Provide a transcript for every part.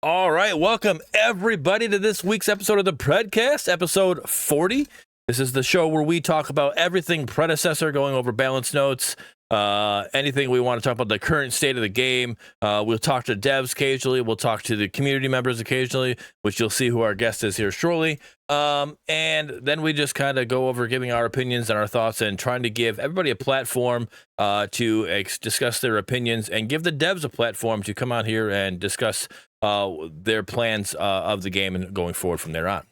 All right, welcome everybody to this week's episode of the Predcast, episode 40. This is the show where we talk about everything predecessor, going over balance notes, anything we want to talk about the current state of the game. We'll talk to devs occasionally. We'll talk to the community members occasionally, which you'll see who our guest is here shortly. And then we just kind of go over giving our opinions and our thoughts and trying to give everybody a platform to discuss their opinions and give the devs a platform to come out here and discuss their plans of the game and going forward from there on.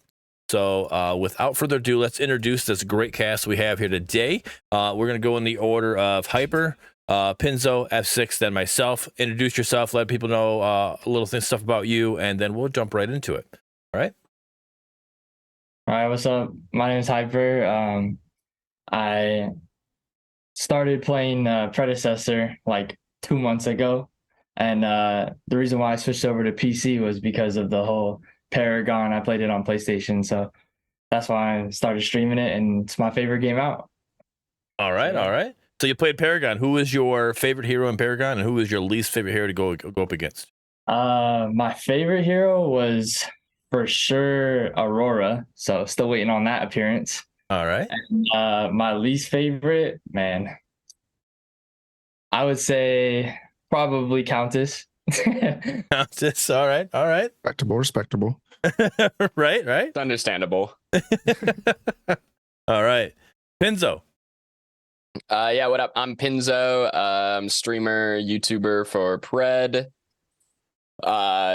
So without further ado, let's introduce this great cast we have here today. We're going to go in the order of Hyper, Pinzo, Efsixx, then myself. Introduce yourself, let people know a little stuff about you, and then we'll jump right into it. All right? All right, what's up? My name is Hyper. I started playing Predecessor like 2 months ago. And the reason why I switched over to PC was because of the whole Paragon. I played it on PlayStation, so that's why I started streaming it, and it's my favorite game out. All right, all right. So you played Paragon. Who is your favorite hero in Paragon, and who is your least favorite hero to go up against? My favorite hero was for sure Aurora, so still waiting on that appearance. All right. And, my least favorite, man, I would say probably Countess. Countess, all right. Respectable. right. It's understandable. All right. Pinzo. Yeah, what up? I'm Pinzo, streamer, YouTuber for Pred.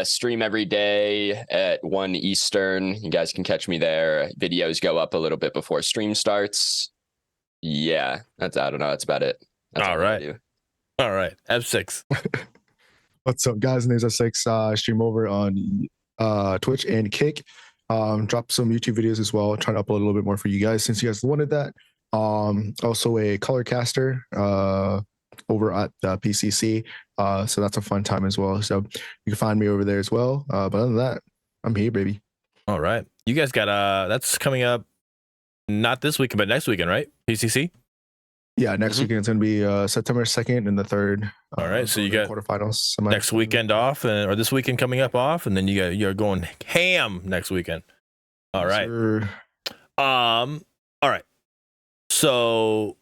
Stream every day at 1 Eastern. You guys can catch me there. Videos go up a little bit before stream starts. Yeah, I don't know. That's about it. That's all right. All right. Efsixx. What's up, guys? My name's Efsixx. I stream over on Twitch and Kick. Drop some YouTube videos as well. Trying to upload a little bit more for you guys since you guys wanted that. Also a color caster over at PCC. So that's a fun time as well. So you can find me over there as well. But other than that, I'm here, baby. All right. You guys got that's coming up not this weekend, but next weekend, right? PCC? Yeah, next weekend it's going to be September 2nd and the 3rd. All right, so you got quarterfinals next weekend off, or this weekend coming up off, and then you're going ham next weekend. All right. Sure. All right. So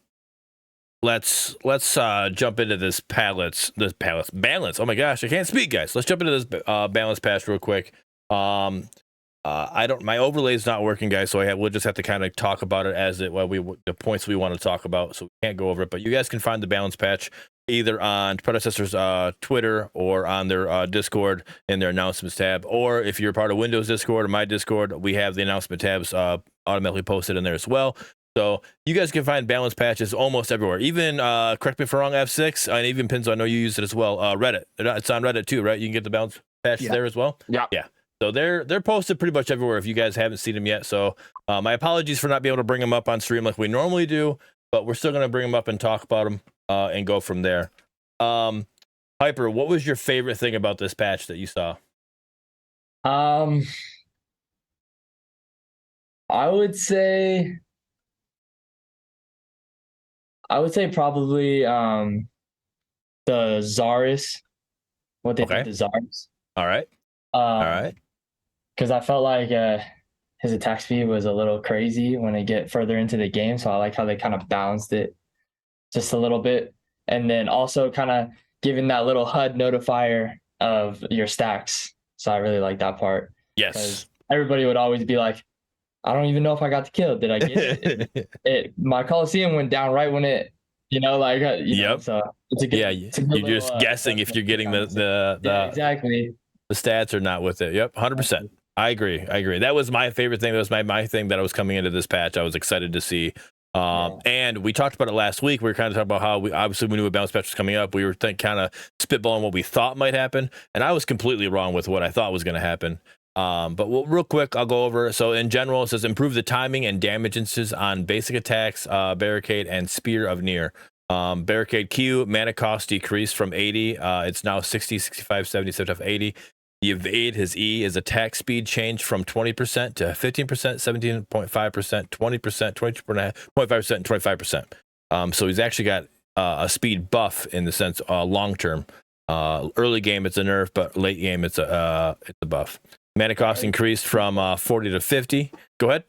let's jump into this balance. Oh my gosh, I can't speak, guys. Let's jump into this balance patch real quick. My overlay's not working, guys, so we'll just have to kind of talk about it as the points we want to talk about, so we can't go over it. But you guys can find the balance patch either on Predecessor's Twitter or on their Discord in their announcements tab, or if you're part of Windows Discord or my Discord, we have the announcement tabs automatically posted in there as well. So you guys can find balance patches almost everywhere. Even correct me if I'm wrong, Efsixx, and even Pinzo, I know you use it as well. Reddit, it's on Reddit too, right? You can get the balance patches there as well. Yeah. So they're posted pretty much everywhere if you guys haven't seen them yet. So my apologies for not being able to bring them up on stream like we normally do, but we're still going to bring them up and talk about them and go from there. Hyper, what was your favorite thing about this patch that you saw? I would say probably the Zarus. What they did to Zarus. All right. All right. Because I felt like his attack speed was a little crazy when they get further into the game. So I like how they kind of balanced it just a little bit. And then also kind of giving that little HUD notifier of your stacks. So I really like that part. Yes. Everybody would always be like, I don't even know if I got the kill. Did I get it? My Coliseum went down right when it, know, so it's a good, you're just guessing if you're getting the exactly. The stats are not with it. Yep, 100%. I agree. That was my favorite thing. That was my thing that I was coming into this patch. I was excited to see. And we talked about it last week. We were kind of talking about how we knew a balance patch was coming up. We were kind of spitballing what we thought might happen, and I was completely wrong with what I thought was going to happen. But real quick, I'll go over. So in general, it says improve the timing and damage instances on basic attacks, barricade, and spear of near. Barricade Q mana cost decreased from 80. It's now 60, 65, 70, 75, 80. The evade, his E, is attack speed changed from 20% to 15%, 17.5%, 20%, 22.5%, and 25%. So he's actually got a speed buff in the sense long term. Early game it's a nerf, but late game it's a buff. Mana cost increased from 40 to 50. Go ahead.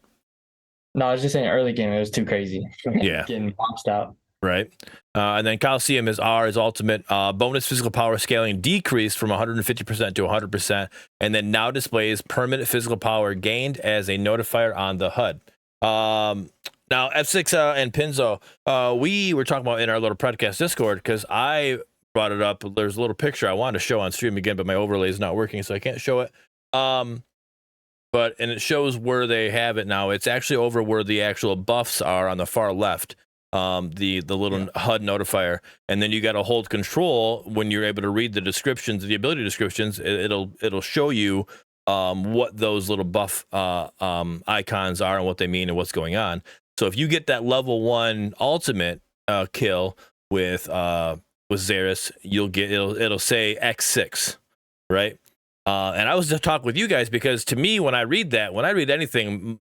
No, I was just saying early game, it was too crazy. Yeah. Getting boxed out. Right. And then Coliseum is his ultimate. Bonus physical power scaling decreased from 150% to 100%, and then now displays permanent physical power gained as a notifier on the HUD. Now, Efsixx and Pinzo, we were talking about in our little Predcast Discord, because I brought it up. There's a little picture I wanted to show on stream again, but my overlay is not working, so I can't show it. And it shows where they have it now. It's actually over where the actual buffs are on the far left. The little HUD notifier, and then you got to hold control when you're able to read the descriptions, the ability descriptions. It'll show you what those little buff icons are and what they mean and what's going on. So if you get that level 1 ultimate kill with Zarus, you'll get it'll say X6, right? And I was just talking with you guys, because to me, when I read anything,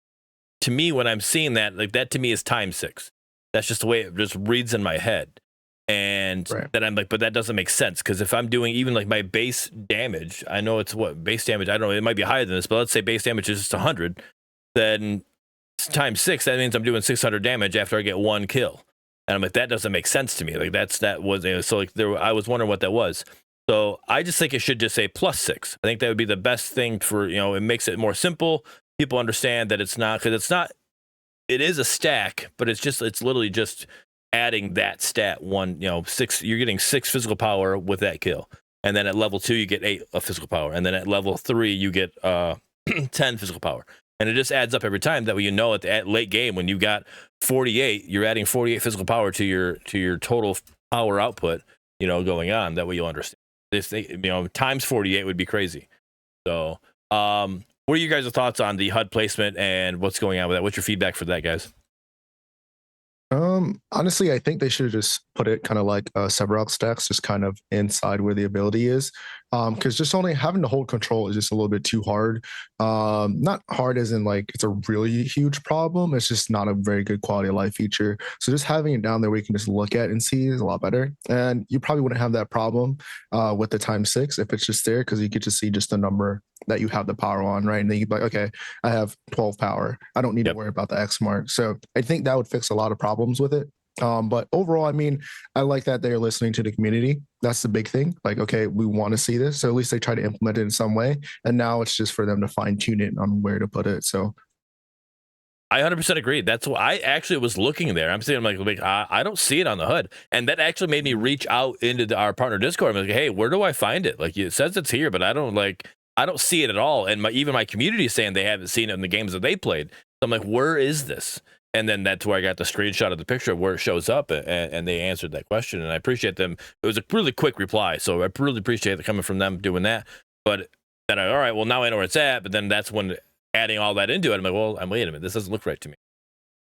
to me, when I'm seeing that, like, that to me is ×6. That's just the way it just reads in my head. And then I'm like, but that doesn't make sense, because if I'm doing even like my base damage, I know it's what base damage, I don't know, it might be higher than this, but let's say base damage is just 100, then ×6, that means I'm doing 600 damage after I get 1 kill. And I'm like, that doesn't make sense to me. Like so like I was wondering what that was. So I just think it should just say +6. I think that would be the best thing for, it makes it more simple. People understand that it's not, because it is a stack, but it's literally just adding that stat 6. You're getting 6 physical power with that kill, and then at level 2 you get 8 of physical power, and then at level 3 you get 10 physical power, and it just adds up every time. That way, at late game when you got 48, you're adding 48 physical power to your total power output. Going on. That way you'll understand. This thing, times 48 would be crazy. So, what are you guys' thoughts on the HUD placement and what's going on with that? What's your feedback for that, guys? Honestly, I think they should have just put it kind of like several stacks, just kind of inside where the ability is. Because just only having to hold control is just a little bit too hard. Not hard as in like it's a really huge problem. It's just not a very good quality of life feature. So just having it down there where you can just look at and see is a lot better. And you probably wouldn't have that problem with the ×6 if it's just there, because you get to see just the number that you have the power on, right? And then you'd be like, okay, I have 12 power. I don't need to worry about the X mark. So I think that would fix a lot of problems with it. But overall, I mean, I like that they're listening to the community. That's the big thing. Like, okay, we want to see this. So at least they try to implement it in some way. And now it's just for them to fine tune it on where to put it. So I 100% agree. That's why I actually was looking there. I'm like, I don't see it on the HUD. And that actually made me reach out into our partner Discord. I'm like, hey, where do I find it? Like, it says it's here, but I don't see it at all. And even my community is saying they haven't seen it in the games that they played. So I'm like, where is this? And then that's where I got the screenshot of the picture of where it shows up, and they answered that question. And I appreciate them. It was a really quick reply, so I really appreciate it coming from them doing that. But then all right, well, now I know where it's at. But then that's when adding all that into it, I'm like, well, wait a minute, this doesn't look right to me.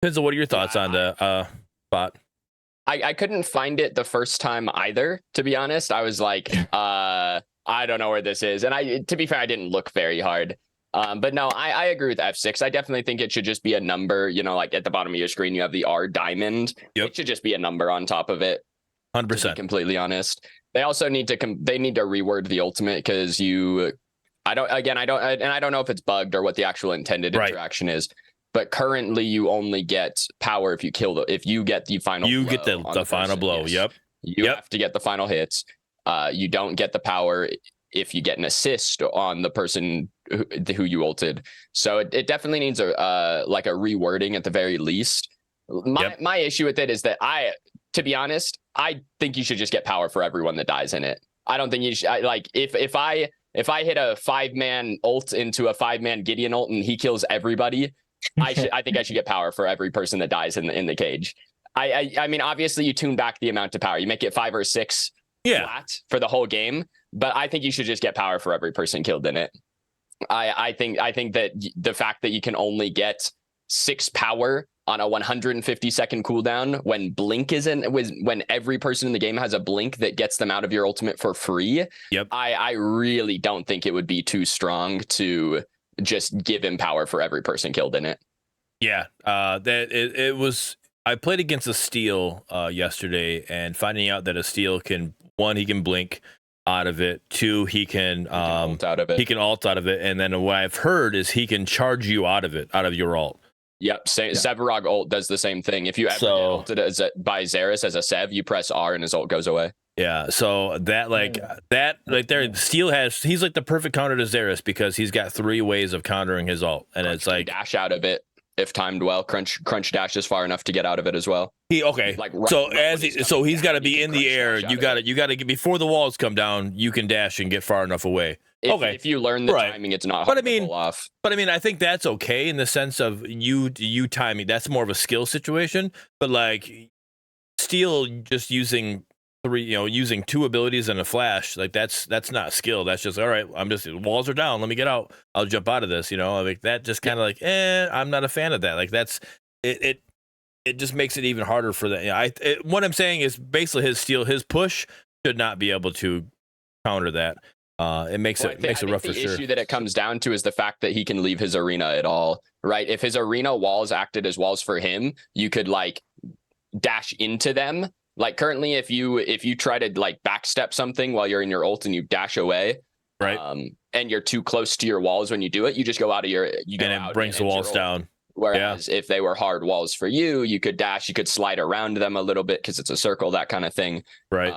Pinzo, what are your thoughts on the bot? I couldn't find it the first time either, to be honest. I was like, I don't know where this is. And to be fair, I didn't look very hard. But no, I agree with Efsixx. I definitely think it should just be a number, like at the bottom of your screen, you have the R diamond. Yep. It should just be a number on top of it. 100%. To be completely honest. They also need to reword the ultimate, because I don't know if it's bugged or what the actual intended interaction is, but currently you only get power if you get the final blow. You get the final blow. Yes. Yep. You have to get the final hits. You don't get the power if you get an assist on the person who you ulted. So it definitely needs a rewording at the very least. My issue with it is that to be honest, I think you should just get power for everyone that dies in it. I don't think you should, if I hit a 5-man ult into a 5-man Gideon ult and he kills everybody, I think I should get power for every person that dies in the cage. I mean, obviously you tune back the amount of power. You make it 5 or 6 flat for the whole game, but I think you should just get power for every person killed in it. I think that the fact that you can only get 6 power on a 150-second cooldown when blink when every person in the game has a blink that gets them out of your ultimate for free. Yep. I really don't think it would be too strong to just give him power for every person killed in it. Yeah. It was. I played against a Steel yesterday, and finding out that a Steel he can blink. out of it. 2, he can ult out of it. He can ult out of it, and then what I've heard is he can charge you out of it, out of your alt. Yep, Sevarog ult does the same thing. If you ever get ulted by Zarus as a Sev, you press R and his ult goes away. Yeah, so that there, Steel he's like the perfect counter to Zarus because he's got 3 ways of countering his ult, and it's like dash out of it if timed well. Crunch dashes far enough to get out of it as well. He's got to be in the air. You got to get before the walls come down. You can dash and get far enough away. If you learn the timing, it's not hard to pull off. But I mean, I think that's okay in the sense of you timing. That's more of a skill situation. But like Steel just using 2 abilities and a flash, like that's not skill. That's just all right. Walls are down. Let me get out. I'll jump out of this. Like that just kind of like, I'm not a fan of that. Like that's it. It just makes it even harder for that. What I'm saying is basically his push should not be able to counter that. It makes it rough for sure. The issue that it comes down to is the fact that he can leave his arena at all, right? If his arena walls acted as walls for him, you could like dash into them. Like currently, if you try to like backstep something while you're in your ult and you dash away, right, and you're too close to your walls when you do it, you just go out of your and it brings the walls down. Whereas if they were hard walls for you, you could dash, you could slide around them a little bit because it's a circle, that kind of thing. Right.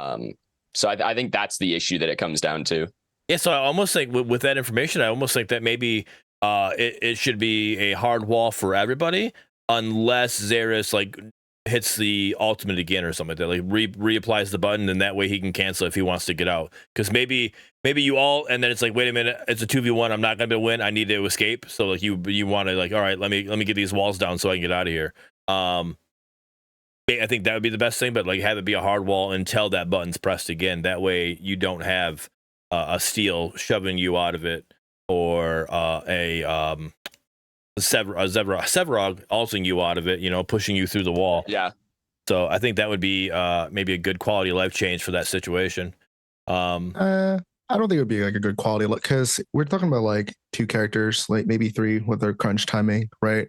So I think that's the issue that it comes down to. Yeah. So I almost think with that information, I almost think that maybe it should be a hard wall for everybody unless Zarus like hits the ultimate again or something like that, like reapplies the button, and that way he can cancel if he wants to get out. Because maybe you all, and then it's like, wait a minute, it's a 2v1, I'm not gonna be able to win, I need to escape. So like you want to like, all right, let me get these walls down so I can get out of here. I think that would be the best thing, but like have it be a hard wall until that button's pressed again. That way you don't have a Steel shoving you out of it, or Sevarog ulting you out of it, pushing you through the wall. Yeah. So I think that would be maybe a good quality of life change for that situation. I don't think it would be like a good quality look because we're talking about like 2 characters, like maybe 3 with their crunch timing, right?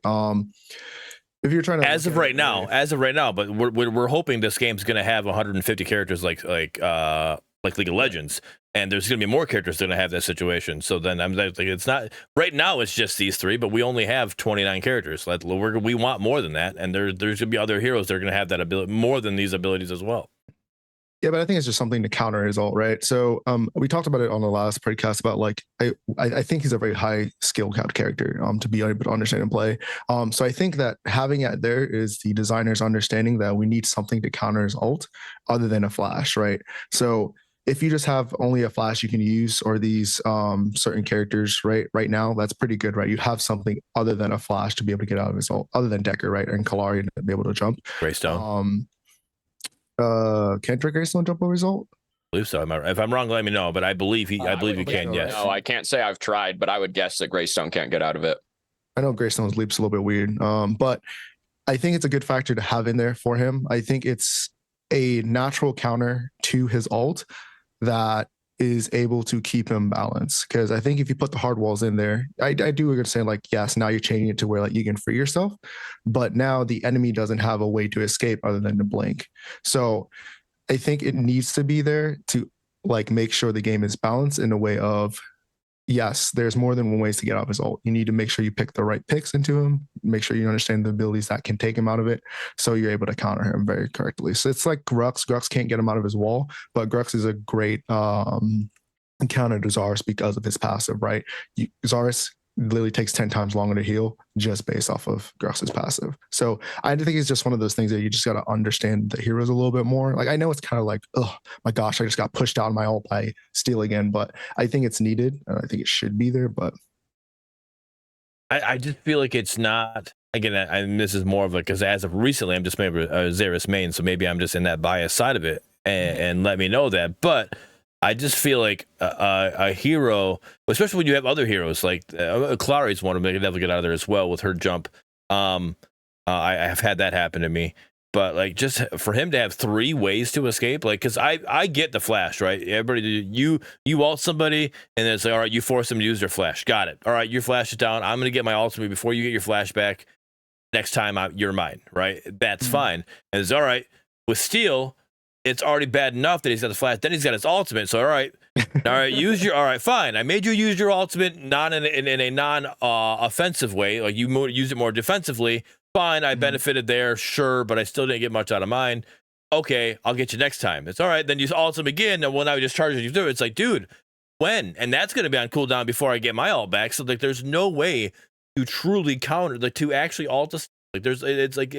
If you're trying to as of right now, but we're hoping this game's gonna have 150 characters like League of Legends, and there's going to be more characters that are going to have that situation. So then I'm like, it's not right now. It's just these 3, but we only have 29 characters. Like we want more than that, and there's going to be other heroes that are going to have that ability more than these abilities as well. Yeah, but I think it's just something to counter his ult, right? So we talked about it on the last podcast about like I think he's a very high skill count character to be able to understand and play. So I think that having it there is the designer's understanding that we need something to counter his ult other than a flash, right? So if you just have only a flash you can use, or these certain characters, right now, that's pretty good, right? You have something other than a flash to be able to get out of his ult, other than Decker, right? And Kalari to be able to jump. Greystone. Can't Greystone jump over his ult? I believe so. If I'm wrong, let me know. But I believe he can. Yes. No, I can't say I've tried, but I would guess that Greystone can't get out of it. I know Greystone's leap's a little bit weird, but I think it's a good factor to have in there for him. I think it's a natural counter to his ult that is able to keep him balanced. Because I think if you put the hard walls in there, I do understand, like, yes, now you're changing it to where like you can free yourself, but now the enemy doesn't have a way to escape other than to blink. So I think it needs to be there to like make sure the game is balanced in a way of, yes, there's more than one ways to get out of his ult. You need to make sure you pick the right picks into him, make sure you understand the abilities that can take him out of it, so you're able to counter him very correctly. So it's like Grux. Grux can't get him out of his wall, but Grux is a great counter to Zarus because of his passive, right? Zarus literally takes 10 times longer to heal just based off of Grux's passive. So I think it's just one of those things that you just got to understand the heroes a little bit more. Like, I know it's kind of like, oh my gosh, I just got pushed down my ult by Steel again, but I think it's needed. And I think it should be there, but I just feel like it's not, again, and this is more of like, because as of recently, I'm just maybe a Zarus main, so maybe I'm just in that bias side of it, and let me know that. But I just feel like a hero, especially when you have other heroes, like Clary's one of them, they can definitely get out of there as well with her jump. I have had that happen to me. But like, just for him to have 3 ways to escape, like, because I get the flash, right? Everybody, you ult somebody, and then it's like, all right, you force them to use their flash. Got it. All right, your flash is down. I'm gonna get my ultimate before you get your flash back. Next time you're mine, right? That's fine. And it's all right with Steel. It's already bad enough that he's got the flash. Then he's got his ultimate. So all right, All right, all right, fine. I made you use your ultimate not in a non offensive way. Like you use it more defensively. Fine, I benefited there, sure, but I still didn't get much out of mine. Okay, I'll get you next time. It's all right. Then you ult him again, and well, now he just charges you through. It's like, dude, when? And that's going to be on cooldown before I get my ult back. So like, there's no way to truly counter, like to actually ult us. Like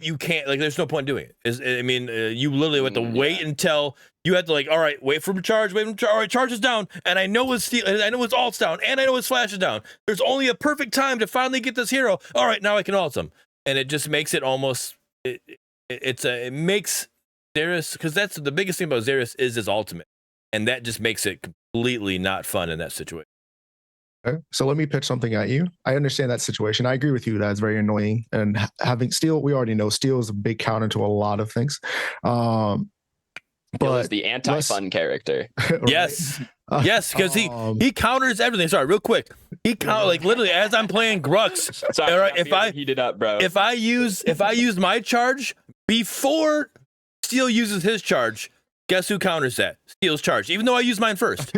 you can't, like, there's no point in doing it. I mean, you literally have to wait until you have to, like, all right, wait for him to charge, all right, charge is down, and I know his ult's down, and I know his flash is down. There's only a perfect time to finally get this hero. All right, now I can ult him. And it just makes it almost, it makes Zarus, because that's the biggest thing about Zarus is his ultimate. And that just makes it completely not fun in that situation. Okay. So let me pitch something at you. I understand that situation. I agree with you that it's very annoying. And having Steel, we already know Steel is a big counter to a lot of things. But is the anti-fun character. Right? Yes. Yes, because he counters everything. Sorry, real quick. He like literally as I'm playing Grux. Sorry, all right, if I heated up, bro. If I use my charge before Steel uses his charge, guess who counters that? Steel's charge, even though I use mine first.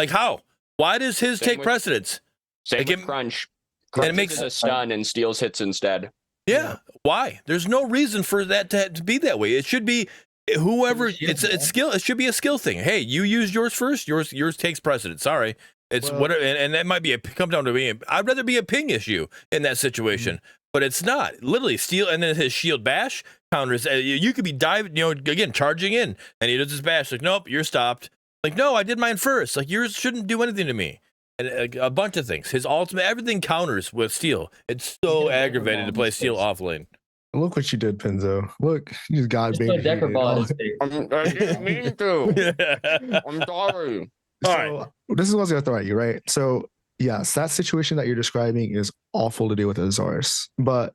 Like how? Why does his take precedence? Same with Crunch. Crunch and it makes a stun and Steel's hits instead. Yeah. Why? There's no reason for that to be that way. It should be whoever it's skill. It should be a skill thing. Hey, you used yours first. Yours takes precedence. Sorry. It's whatever, and that might be come down to me. I'd rather be a ping issue in that situation, but it's not. Literally Steel, and then his shield bash counters. You could be diving, again charging in, and he does his bash. Like, nope, you're stopped. Like, no, I did mine first. Like, yours shouldn't do anything to me. And a bunch of things. His ultimate, everything counters with Steel. It's so aggravated to play Steel off lane. Look what you did, Pinzo. Look, you just got baby. I didn't mean to. I'm sorry. All right. This is what's going to throw at you, right? So, yes, that situation that you're describing is awful to deal with as Zarus. But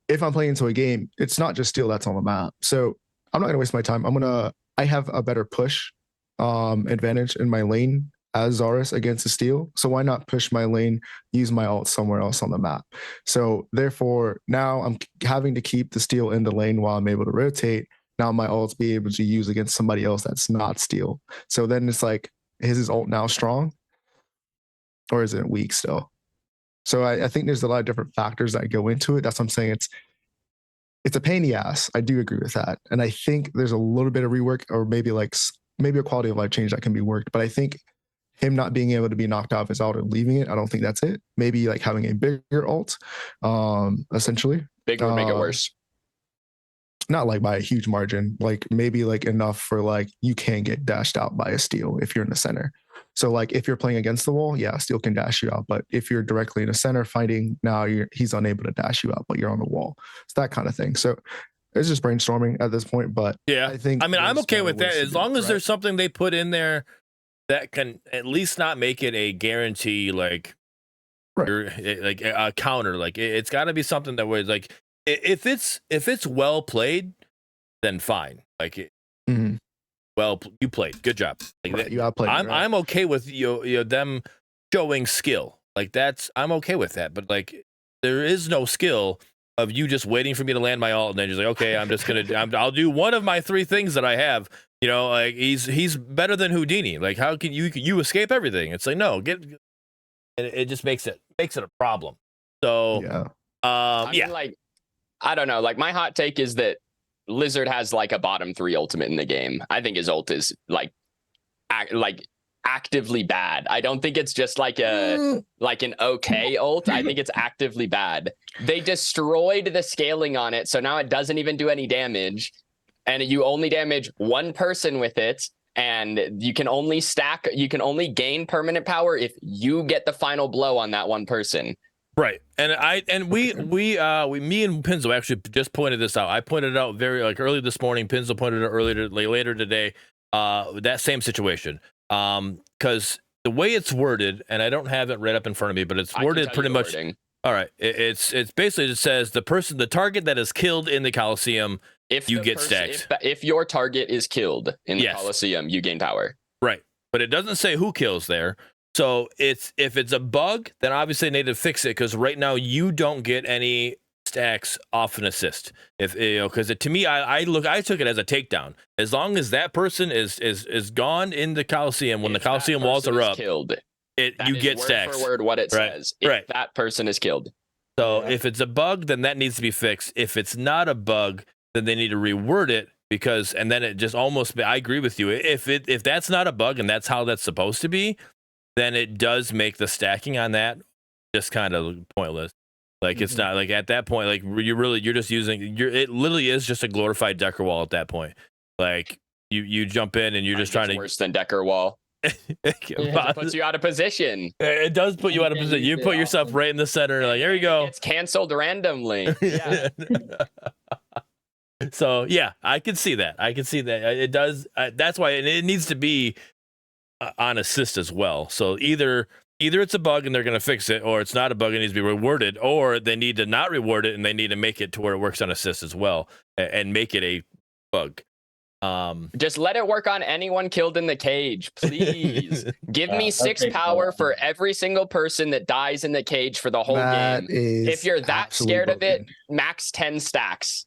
if I'm playing into a game, it's not just Steel that's on the map. So, I'm not going to waste my time. I have a better push advantage in my lane as Zarus against the Steel. So why not push my lane, use my ult somewhere else on the map? So therefore, now I'm having to keep the Steel in the lane while I'm able to rotate. Now my ults be able to use against somebody else that's not Steel. So then it's like, is his ult now strong? Or is it weak still? So I think there's a lot of different factors that go into it. That's what I'm saying. It's a pain in the ass. I do agree with that. And I think there's a little bit of rework, or maybe a quality of life change that can be worked. But I think him not being able to be knocked off his ult and leaving it, I don't think that's it. Maybe like having a bigger ult, essentially. Bigger would make it worse. Not like by a huge margin, like maybe like enough for like you can't get dashed out by a Steel if you're in the center. So like if you're playing against the wall, yeah, Steel can dash you out. But if you're directly in the center fighting, now he's unable to dash you out, but you're on the wall. It's that kind of thing. So it's just brainstorming at this point. But yeah, I mean, I'm okay with that as long as there's right? something they put in there that can at least not make it a guarantee, like like a counter. Like it's got to be something that was like, if it's well played, then fine. Like, well, you played, good job. Like that, you outplayed. I'm okay with them showing skill. Like I'm okay with that. But like, there is no skill of you just waiting for me to land my ult and then just like, okay, I'll do one of my 3 things that I have. Like he's better than Houdini. Like, how can you escape everything? It's like, no, it just makes it a problem. So yeah, I mean, like, I don't know. Like, my hot take is that Lizard has like a bottom 3 ultimate in the game. I think his ult is like actively bad. I don't think it's just like an okay ult. I think it's actively bad. They destroyed the scaling on it, so now it doesn't even do any damage. And you only damage one person with it, and you can only gain permanent power if you get the final blow on that one person. Right. And me and Pinzo actually just pointed this out. I pointed it out very early this morning. Pinzo pointed it later today. That same situation. Because the way it's worded, and I don't have it right up in front of me, but it's worded pretty much. Wording. All right. It's basically, it says the target that is killed in the Coliseum, you get stacks. If your target is killed in the Coliseum, you gain power. Right. But it doesn't say who kills there. So if it's a bug, then obviously they need to fix it, because right now you don't get any stacks off an assist. If because to me, I took it as a takedown. As long as that person is gone in the Coliseum when the Coliseum walls are up, killed, you get stacks. Word for word what it says. If that person is killed. So if it's a bug, then that needs to be fixed. If it's not a bug, then they need to reword it and then it just almost. I agree with you. If that's not a bug and that's how that's supposed to be, then it does make the stacking on that just kind of pointless. Like it's not like at that point, like you're just using it literally is just a glorified Decker wall at that point. Like you jump in and you're just trying to worse than Decker wall. It puts you out of position. It does put you out of position. You put yourself right in the center. Like, here you go. It's canceled randomly. Yeah. So yeah, I can see that. It does. That's why it needs to be on assist as well. So either it's a bug and they're going to fix it, or it's not a bug and it needs to be rewarded, or they need to not reward it and they need to make it to where it works on assist as well and make it a bug. Just let it work on anyone killed in the cage, please. Give me 6 power for every single person that dies in the cage for the whole game. If you're that scared of it, max 10 stacks.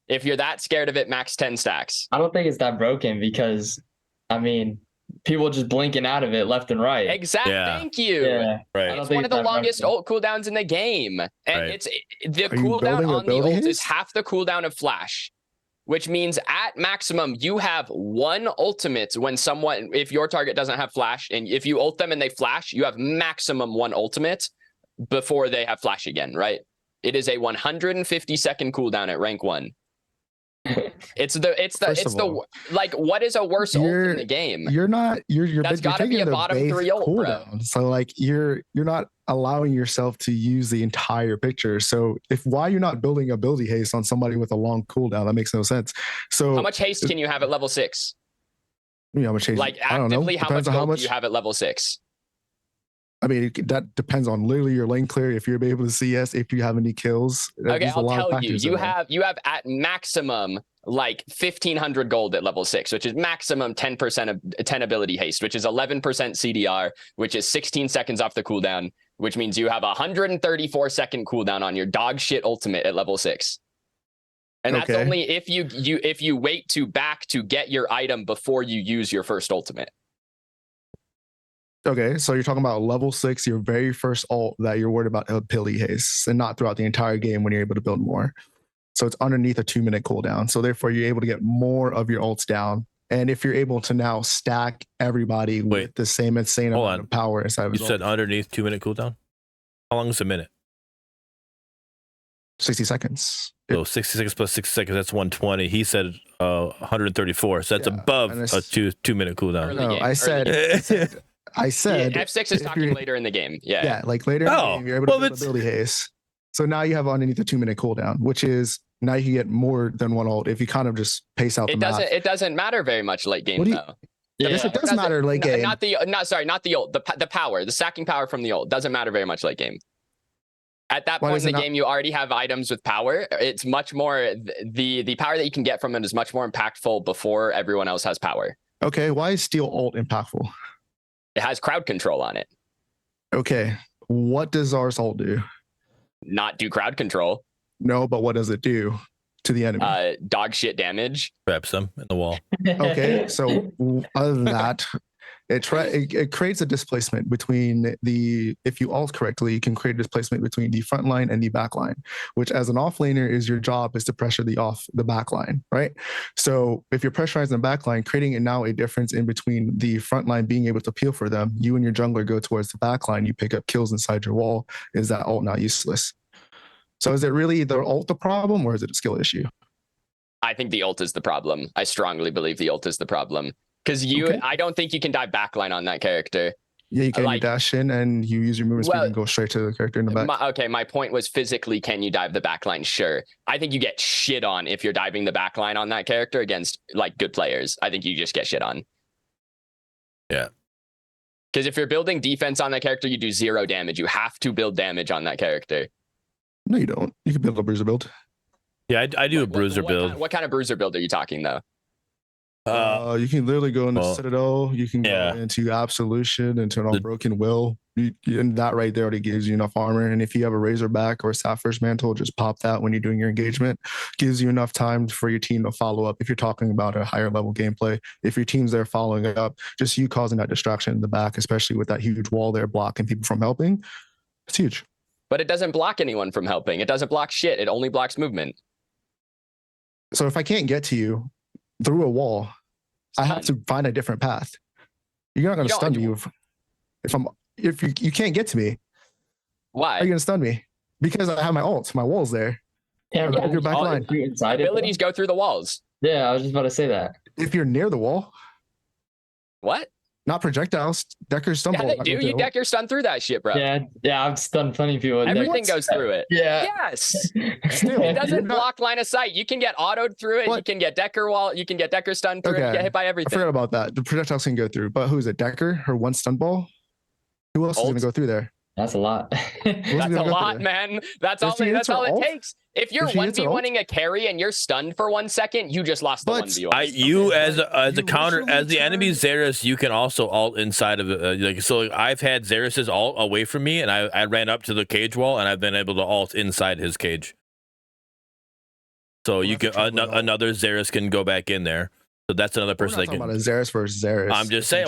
If you're that scared of it, max 10 stacks. I don't think it's that broken because, I mean, people just blinking out of it left and right. Exactly. Yeah. Thank you. Yeah. Right. It's one of the longest ult cooldowns in the game. And it's the cooldown on the ult is half the cooldown of flash. Which means at maximum, you have 1 ultimate when if your target doesn't have flash, and if you ult them and they flash, you have maximum 1 ultimate before they have flash again, right? It is a 150-second cooldown at rank 1. Like, what is a worse ult in the game? That's gotta be a bottom 3 ult, bro. So like you're not allowing yourself to use the entire picture. So why you're not building ability haste on somebody with a long cooldown, that makes no sense. So how much haste can you have at level 6? How much haste? Like actively, how much do you have at level 6? I mean, that depends on literally your lane clear. If you're able to CS, if you have any kills. Okay, I'll tell you. You have at maximum like 1,500 gold at level 6, which is maximum 10% of 10 ability haste, which is 11% CDR, which is 16 seconds off the cooldown, which means you have a 134-second cooldown on your dog shit ultimate at level 6. And that's only if you wait to back to get your item before you use your first ultimate. Okay, so you're talking about level 6, your very first ult that you're worried about ability haste, and not throughout the entire game when you're able to build more. So it's underneath a 2-minute cooldown. So therefore, you're able to get more of your ults down. And if you're able to now stack everybody with the same insane amount of power inside of you said underneath 2-minute cooldown? How long is a minute? 60 seconds. So 60 seconds plus 60 seconds, that's 120. He said 134. So that's above a 2-minute cooldown. No, I said Efsixx is talking later in the game. Yeah, like later in the game, you're able to build ability haste. So now you have underneath the 2-minute cooldown, which is now you get more than 1 ult if you kind of just pace out the math. It doesn't matter very much late game though. Yes, it does matter late game. Not the ult. The power, the stacking power from the ult doesn't matter very much late game. At that point in the game, you already have items with power. It's much more the power that you can get from it is much more impactful before everyone else has power. Okay, why is Steel ult impactful? It has crowd control on it. Okay, what does Zarus ult do? Not do crowd control. No, but what does it do to the enemy? Dog shit damage. Traps them in the wall. Okay, so other than that, it creates a displacement between if you ult correctly, you can create a displacement between the front line and the back line, which as an offlaner is your job is to pressure the back line, right? So if you're pressurizing the back line, creating now a difference in between the front line being able to peel for them, you and your jungler go towards the back line, you pick up kills inside your wall, is that ult now useless? So is it really the ult the problem, or is it a skill issue? I think the ult is the problem. I strongly believe the ult is the problem. Because I don't think you can dive backline on that character. Yeah, you can. You dash in and you use your movement speed and go straight to the character in the back. My point was physically, can you dive the backline? Sure. I think you get shit on if you're diving the backline on that character against like good players. I think you just get shit on. Yeah. Because if you're building defense on that character, you do 0 damage. You have to build damage on that character. No, you don't. You can build a bruiser build. Yeah, I do a bruiser build. What kind of bruiser build are you talking though? You can literally go into Citadel. You can yeah. go into Absolution and turn off Broken Will. And that right there already gives you enough armor. And if you have a Razorback or a Sapphire's Mantle, just pop that when you're doing your engagement. Gives you enough time for your team to follow up if you're talking about a higher level gameplay. If your team's there following up, just you causing that distraction in the back, especially with that huge wall there blocking people from helping, it's huge. But it doesn't block anyone from helping. It doesn't block shit. It only blocks movement. So if I can't get to you through a wall, I have to find a different path. You're not going to stun me if you can't get to me. Why? How are you going to stun me? Because I have my ult. My wall's there. Yeah, but your back line. Abilities go through the walls. Yeah, I was just about to say that. If you're near the wall. What? Not projectiles. Decker's stun. Yeah, they do. You deck your stun through that shit, bro. Yeah, I've stunned plenty of people. Everything goes through it. Yeah. Yes. It doesn't block line of sight. You can get autoed through it. What? You can get Decker wall. You can get Decker stun through it. You get hit by everything. I forgot about that. The projectiles can go through. But who is it? Decker? Her one stun ball? Who else is going to go through there? That's a lot. That's a lot, man. That's all it takes. If you're 1v1ing a carry and you're stunned for 1 second, you just lost the 1v1. You as a counter, as the enemy Zarus, you can also ult inside of it. So I've had Zarus's ult away from me, and I ran up to the cage wall, and I've been able to ult inside his cage. So you can another Zarus can go back in there. So that's another person that can. About a Zarus versus Zarus. I'm just saying.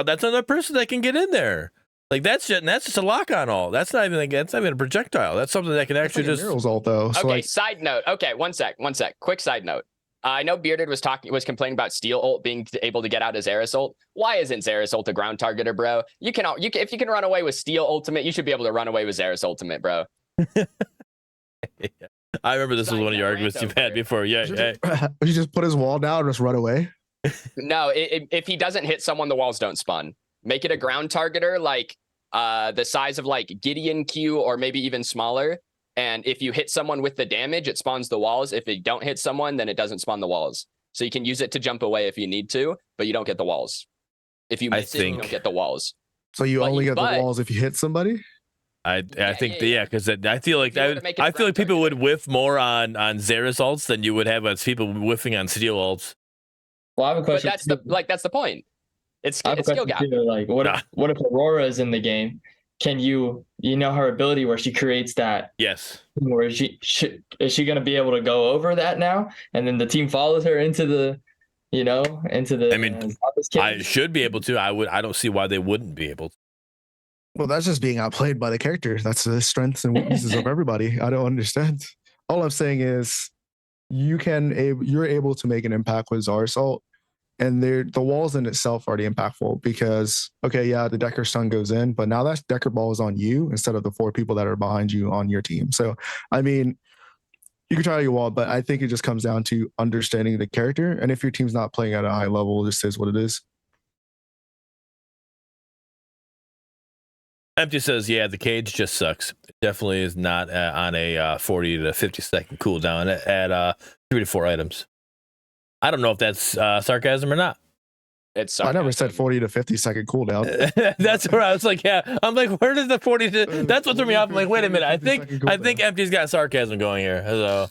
That's another person that can get in there. Like that's just a lock on all. That's not even a projectile. That's something that can actually just. Ult though. So okay. Side note. Okay. One sec. Quick side note. I know Bearded was complaining about Steel ult being able to get out of Zarus ult. Why isn't Zarus ult a ground targeter, bro? If you can run away with Steel ultimate, you should be able to run away with Zarus ultimate, bro. I remember this was one of your arguments you've had before. Yeah. Would you just put his wall down and just run away? No. If he doesn't hit someone, the walls don't spawn. Make it a ground targeter like the size of like Gideon Q or maybe even smaller. And if you hit someone with the damage, it spawns the walls. If you don't hit someone, then it doesn't spawn the walls. So you can use it to jump away if you need to, but you don't get the walls. If you miss it, you don't get the walls. So you only get the walls if you hit somebody? I think because I feel like people would whiff more on Zarus ults than you would have as people whiffing on Steel ults. Well, I have a question. But that's the point. It's skill gap. Like, what if Aurora is in the game? Can you know her ability where she creates that? Yes. Where is she going to be able to go over that now? And then the team follows her into the. I mean, I should be able to. I don't see why they wouldn't be able to. Well, that's just being outplayed by the character. That's the strengths and weaknesses of everybody. I don't understand. All I'm saying is, you're able to make an impact with Zarus ult. And the walls in itself are already impactful because, the Decker stun goes in, but now that Decker ball is on you instead of the 4 people that are behind you on your team. So, I mean, you can try your wall, but I think it just comes down to understanding the character. And if your team's not playing at a high level, it just is what it is. Empty says, yeah, the cage just sucks. It definitely is not on a 40 to 50 second cooldown at 3 to 4 items. I don't know if that's sarcasm or not. It's sarcasm. I never said 40 to 50 second cooldown. That's where I was like, yeah. I'm like, where does the 40 to... That's what threw me off. I'm like, wait a minute. I think Empty's got sarcasm going here. So,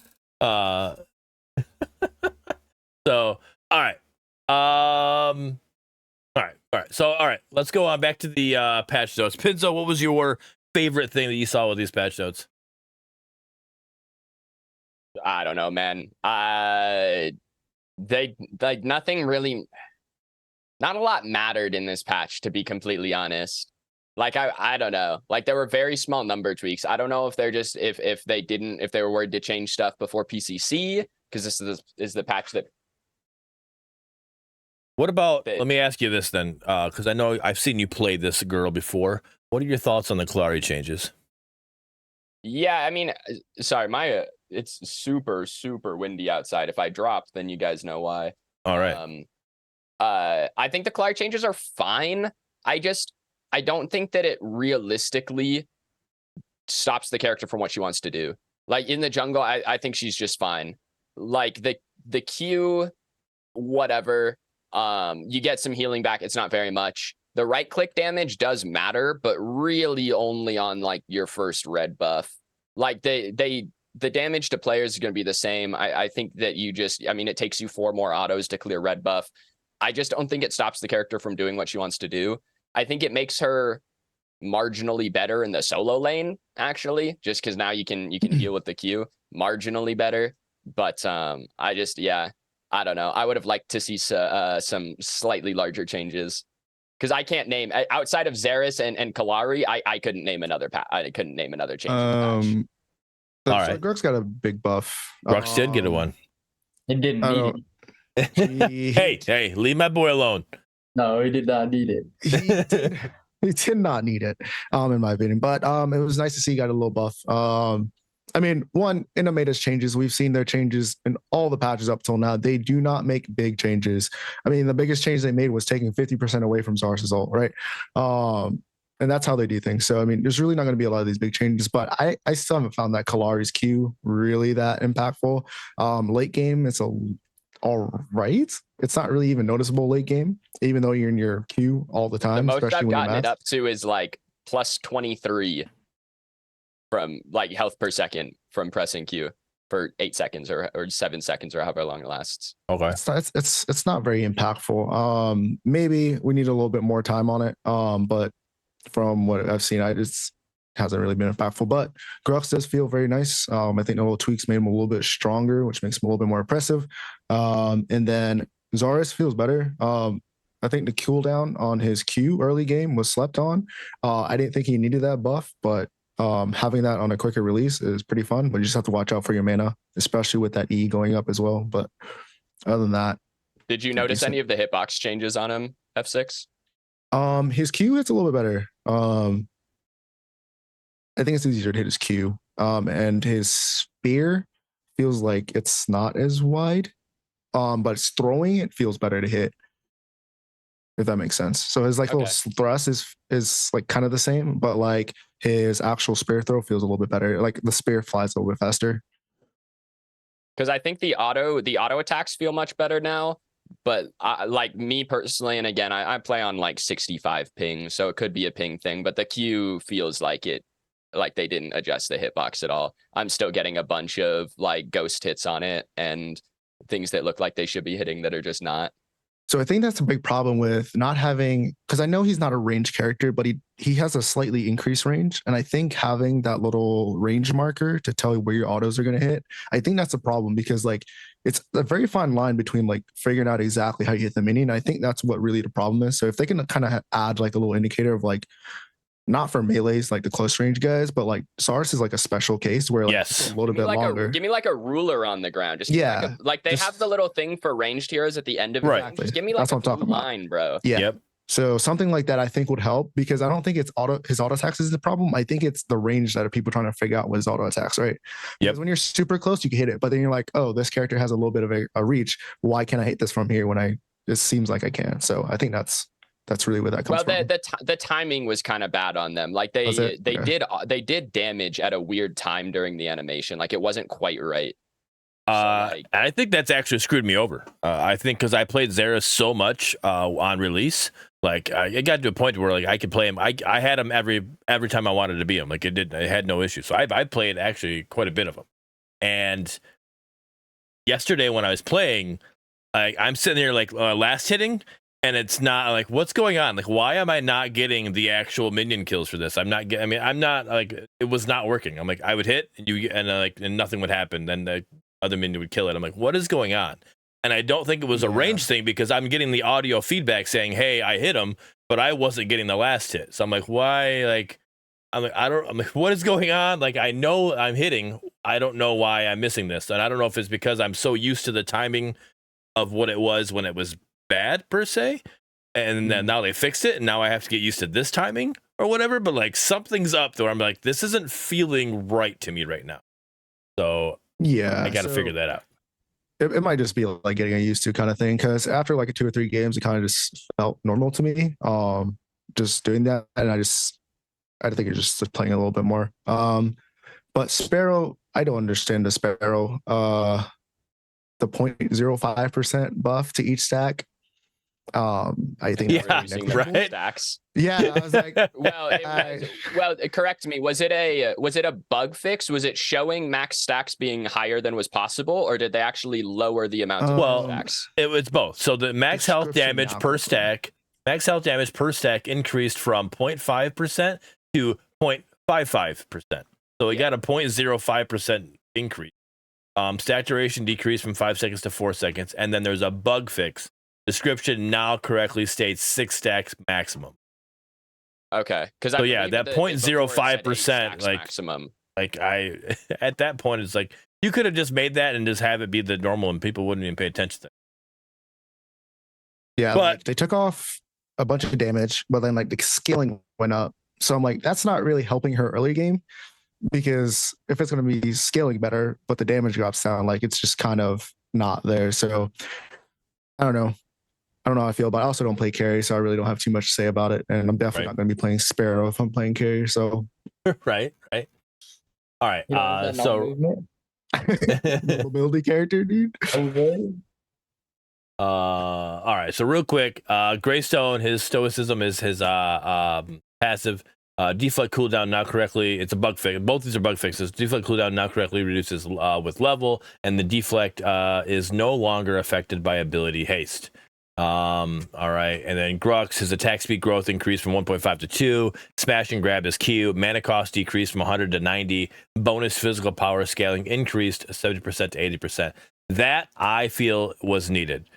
so all right. All right. So, all right. Let's go on back to the patch notes. Pinzo, what was your favorite thing that you saw with these patch notes? I don't know, man. They like nothing really, not a lot mattered in this patch, to be completely honest. Like I don't know. Like there were very small number tweaks. I don't know if they're just if they were worried to change stuff before PCC, because this is the patch that. What about? Let me ask you this then, because I know I've seen you play this girl before. What are your thoughts on the Klari changes? Yeah, I mean, sorry, it's super, super windy outside. If I drop, then you guys know why. All right. I think the Klari changes are fine. I don't think that it realistically stops the character from what she wants to do. Like in the jungle, I think she's just fine. Like the Q, whatever. You get some healing back. It's not very much. The right click damage does matter, but really only on like your first red buff. Like they the damage to players is going to be the same. I think that it takes you 4 more autos to clear red buff. I just don't think it stops the character from doing what she wants to do. I think it makes her marginally better in the solo lane, actually, just because now you can heal with the Q marginally better. But I don't know. I would have liked to see some slightly larger changes, because I can't name, outside of Zarus and Kalari, I couldn't name another I couldn't name another change. In the patch. All right. Grux got a big buff. Grux did get a one. It didn't I need don't- it. Hey, leave my boy alone. No, he did not need it. He did not need it, in my opinion. But it was nice to see he got a little buff. I mean, one, Innomator's changes, we've seen their changes in all the patches up till now. They do not make big changes. I mean, the biggest change they made was taking 50% away from Zarus' ult, right? And that's how they do things. So, I mean, there's really not going to be a lot of these big changes, but I still haven't found that Kalari's Q really that impactful. Late game, it's all right. It's not really even noticeable late game, even though you're in your queue all the time. The most especially I've when gotten you're it up to is like plus 23 from like health per second from pressing Q for 8 seconds or 7 seconds or however long it lasts. Okay. It's not very impactful. Maybe we need a little bit more time on it. But from what I've seen, I just hasn't really been impactful. But Grux does feel very nice. I think the little tweaks made him a little bit stronger, which makes him a little bit more impressive. And then Zarus feels better. I think the cooldown on his Q early game was slept on. I didn't think he needed that buff, but having that on a quicker release is pretty fun. But you just have to watch out for your mana, especially with that E going up as well. But other than that, did you notice any of the hitbox changes on him, Efsixx? His Q hits a little bit better. I think it's easier to hit his Q. And his spear feels like it's not as wide. But it's throwing, it feels better to hit, if that makes sense. So his like little thrust is like kind of the same, but like his actual spear throw feels a little bit better. Like the spear flies a little bit faster. Because I think the auto attacks feel much better now. But like me personally, and again, I play on like 65 ping, so it could be a ping thing, but the Q feels like they didn't adjust the hitbox at all. I'm still getting a bunch of like ghost hits on it and things that look like they should be hitting that are just not. So I think that's a big problem with not having, because I know he's not a range character, but he has a slightly increased range. And I think having that little range marker to tell you where your autos are going to hit, I think that's a problem, because like it's a very fine line between like figuring out exactly how you hit the minion. I think that's what really the problem is. So if they can kind of add like a little indicator of like, not for melees like the close range guys, but like Zarus is like a special case where like it's a little bit longer. Give me like a ruler on the ground. Just like they have the little thing for ranged heroes at the end of it. Just give me like a line, bro. Yeah. Yep. So something like that I think would help, because I don't think it's his auto attacks is the problem. I think it's the range that are people trying to figure out what his auto attacks, right? Because when you're super close, you can hit it, but then you're like, oh, this character has a little bit of a reach. Why can't I hit this from here when it seems like I can? So I think that's really where that comes from. Well, the timing was kind of bad on them. Like they did damage at a weird time during the animation. Like it wasn't quite right. I think that's actually screwed me over. I think because I played Zarus so much on release, like it got to a point where like I could play him. I had him every time I wanted to be him. Like it had no issue. So I played actually quite a bit of him. And yesterday when I was playing, I'm sitting there like last hitting. And it's not like, what's going on? Like, why am I not getting the actual minion kills for this? I'm not like, it was not working. I'm like, I would hit and nothing would happen. Then the other minion would kill it. I'm like, what is going on? And I don't think it was a range thing, because I'm getting the audio feedback saying, hey, I hit him, but I wasn't getting the last hit. So I'm like, why? Like, I'm like, what is going on? Like, I know I'm hitting. I don't know why I'm missing this. And I don't know if it's because I'm so used to the timing of what it was when it was bad per se, and then now they fixed it and now I have to get used to this timing or whatever, but like something's up there. I'm like, this isn't feeling right to me right now. So I got to figure that out. It might just be like getting used to kind of thing, because after like 2 or 3 games it kind of just felt normal to me, just doing that, and I think it's just playing a little bit more. But Sparrow, I don't understand the Sparrow, the 0.05% buff to each stack. I think Yeah, that's reducing next the level. right. stacks. Yeah, I was like, Well, correct me. Was it a bug fix? Was it showing max stacks being higher than was possible, or did they actually lower the amount of Well, stacks? it was both. So the max health Description damage now, per cool. stack, increased from 0.5% to 0.55%. So we got a 0.05% increase. Stack duration decreased from 5 seconds to 4 seconds, and then there's a bug fix. Description now correctly states 6 stacks maximum. Okay, because So yeah, that 0.05%, like maximum. Like I, at that point, it's like you could have just made that and just have it be the normal, and people wouldn't even pay attention to it. Yeah, But- like they took off a bunch of damage, but then like the scaling went up. So I'm like, that's not really helping her early game, because if it's going to be scaling better, but the damage drops down, like it's just kind of not there. So I don't know. I don't know how I feel, but I also don't play carry, so I really don't have too much to say about it. And I'm definitely not going to be playing Sparrow if I'm playing carry. So right. All right. You know, is that So non-movement? mobility character, dude. all right. So real quick, Greystone, his stoicism is his passive. Deflect cooldown not correctly. It's a bug fix. Both these are bug fixes. Deflect cooldown not correctly reduces with level, and the deflect is no longer affected by ability haste. All right, and then Grux, his attack speed growth increased from 1.5 to 2. Smash and grab is Q. Mana cost decreased from 100 to 90. Bonus physical power scaling increased 70% to 80%. That I feel was needed,